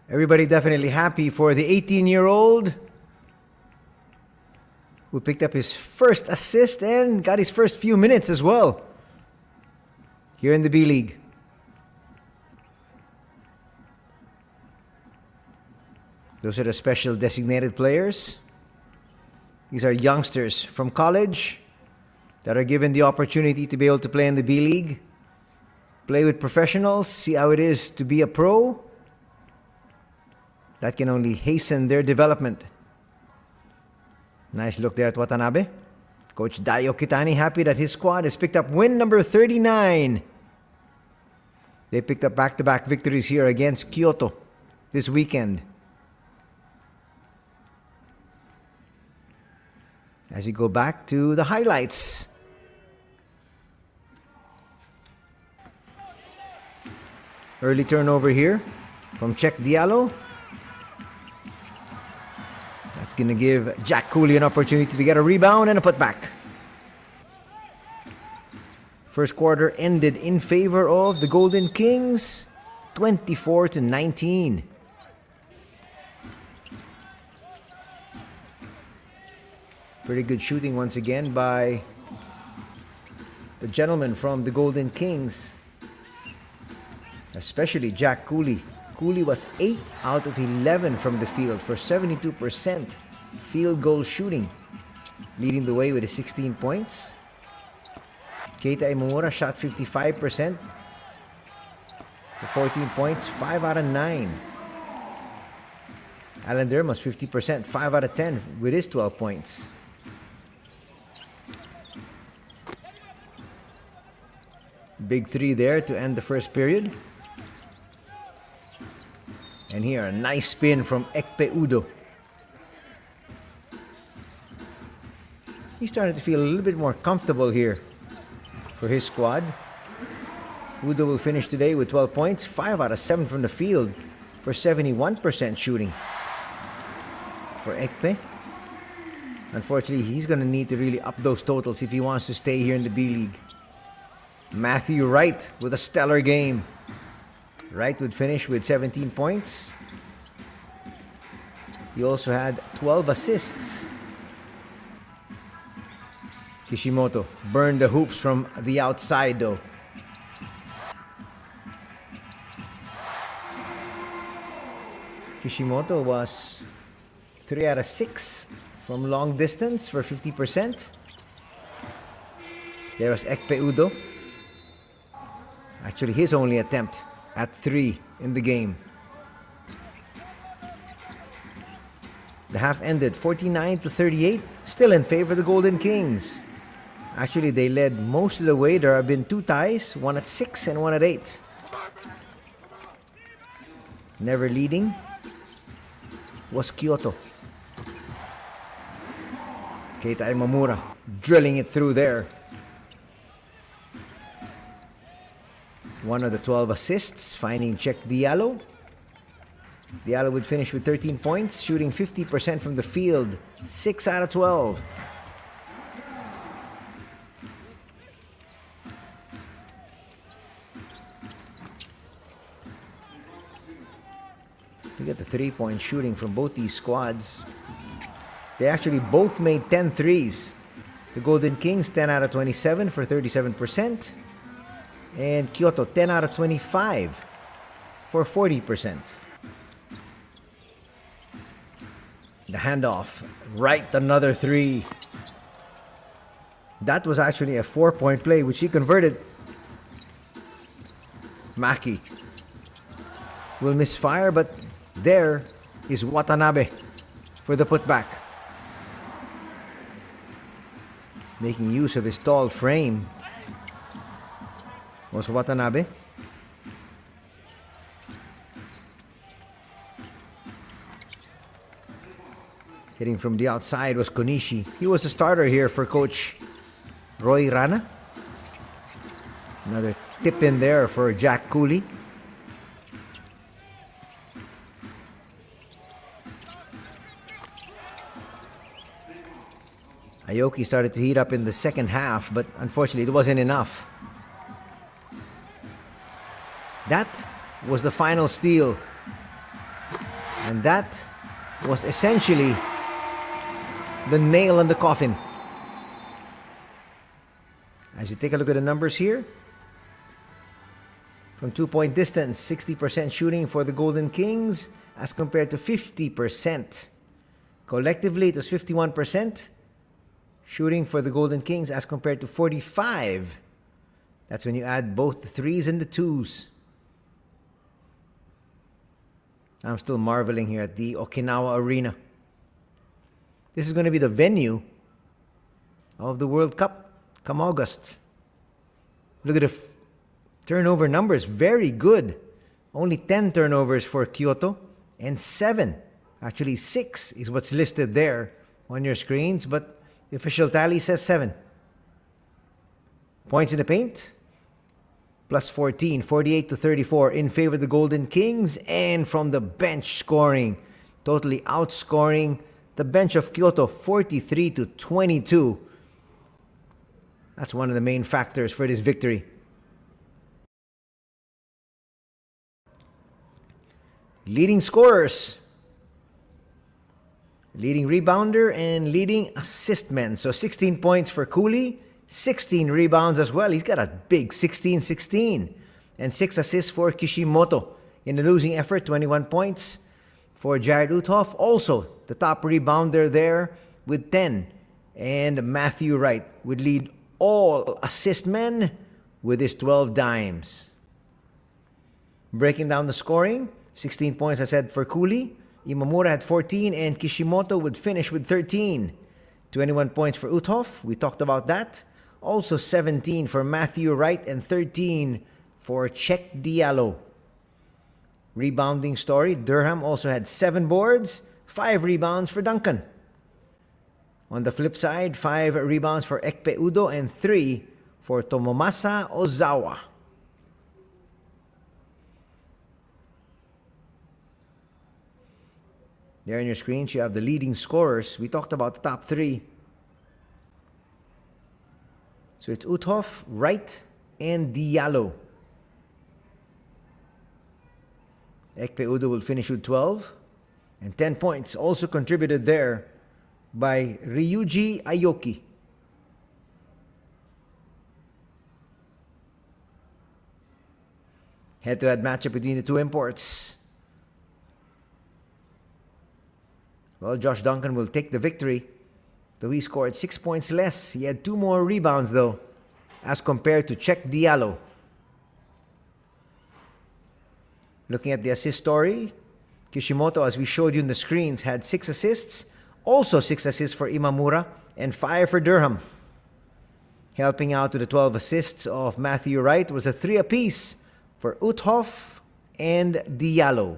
Everybody definitely happy for the 18-year-old who picked up his first assist and got his first few minutes as well here in the B-League. Those are the special designated players. These are youngsters from college that are given the opportunity to be able to play in the B-League, play with professionals, see how it is to be a pro. That can only hasten their development. Nice look there at Watanabe. Coach Dayo Kitani happy that his squad has picked up win number 39. They picked up back-to-back victories here against KYOTO this weekend. As we go back to the highlights. Early turnover here from Czech Diallo. That's going to give Jack Cooley an opportunity to get a rebound and a putback. First quarter ended in favor of the Golden Kings, 24-19. Pretty good shooting once again by the gentleman from the Golden Kings, especially Jack Cooley. Cooley was 8 out of 11 from the field for 72% field goal shooting, leading the way with his 16 points. Keita Imamura shot 55% for 14 points, 5 out of 9. Alan Dermos 50%, 5 out of 10 with his 12 points. Big three there to end the first period. And here, a nice spin from Ekpe Udo. He's starting to feel a little bit more comfortable here for his squad. Udo will finish today with 12 points, 5 out of 7 from the field for 71% shooting. For Ekpe, unfortunately, he's going to need to really up those totals if he wants to stay here in the B-League. Matthew Wright with a stellar game. Wright would finish with 17 points. He also had 12 assists. Kishimoto burned the hoops from the outside though. Kishimoto was 3 out of 6 from long distance for 50%. There was Ekpe Udo. Actually, his only attempt at 3 in the game. The half ended 49-38, still in favor of the Golden Kings. Actually, they led most of the way. There have been 2 ties, one at 6 and one at 8. Never leading was Kyoto. Keita Imamura drilling it through there. One of the 12 assists, finding Check Diallo. Diallo would finish with 13 points, shooting 50% from the field, 6 out of 12. Look at the three-point shooting from both these squads. They actually both made 10 threes. The Golden Kings 10 out of 27 for 37%. And Kyoto 10 out of 25 for 40%. The handoff, right, another 3. That was actually a 4-point play, which he converted. Maki will misfire, but there is Watanabe for the putback. Making use of his tall frame was Watanabe. Hitting from the outside was Konishi. He was a starter here for Coach Roy Rana. Another tip in there for Jack Cooley. Aoki started to heat up in the second half, but unfortunately it wasn't enough. That was the final steal. And that was essentially the nail in the coffin. As you take a look at the numbers here, from 2-point distance, 60% shooting for the Golden Kings as compared to 50%. Collectively, it was 51% shooting for the Golden Kings as compared to 45%. That's when you add both the 3s and the 2s. I'm still marveling here at the Okinawa Arena. This is going to be the venue of the World Cup come August. Look at the turnover numbers, very good. Only 10 turnovers for Kyoto and 7. Actually 6 is what's listed there on your screens, but the official tally says 7. Points in the paint, plus 14, 48-34 in favor of the Golden Kings. And from the bench scoring, totally outscoring the bench of Kyoto, 43-22. That's one of the main factors for this victory. Leading scorers, leading rebounder, and leading assist men. So 16 points for Cooley, 16 rebounds as well. He's got a big 16-16. And 6 assists for Kishimoto. In the losing effort, 21 points for Jared Uthoff. Also, the top rebounder there with 10. And Matthew Wright would lead all assist men with his 12 dimes. Breaking down the scoring, 16 points I said for Cooley. Imamura had 14 and Kishimoto would finish with 13. 21 points for Uthoff. We talked about that. Also 17 for Matthew Wright and 13 for Check Diallo. Rebounding story, Durham also had 7 boards, 5 rebounds for Duncan. On the flip side, 5 rebounds for Ekpe Udo and 3 for Tomomasa Ozawa. There on your screens, you have the leading scorers. We talked about the top 3. So it's Uthoff, Wright, and Diallo. Ekpe-Udo will finish with 12. And 10 points also contributed there by Ryuji Aoki. Head-to-head matchup between the two imports. Well, Josh Duncan will take the victory, though he scored 6 points less. He had 2 more rebounds, though, as compared to Cheick Diallo. Looking at the assist story, Kishimoto, as we showed you in the screens, had 6 assists. Also 6 assists for Imamura and 5 for Durham. Helping out to the 12 assists of Matthew Wright was a 3 apiece for Uthoff and Diallo.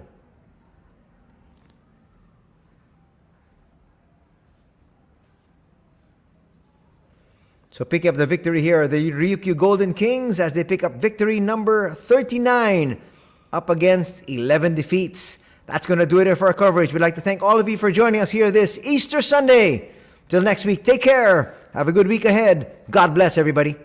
So picking up the victory here are the Ryukyu Golden Kings as they pick up victory number 39 up against 11 defeats. That's going to do it for our coverage. We'd like to thank all of you for joining us here this Easter Sunday. Till next week, take care. Have a good week ahead. God bless everybody.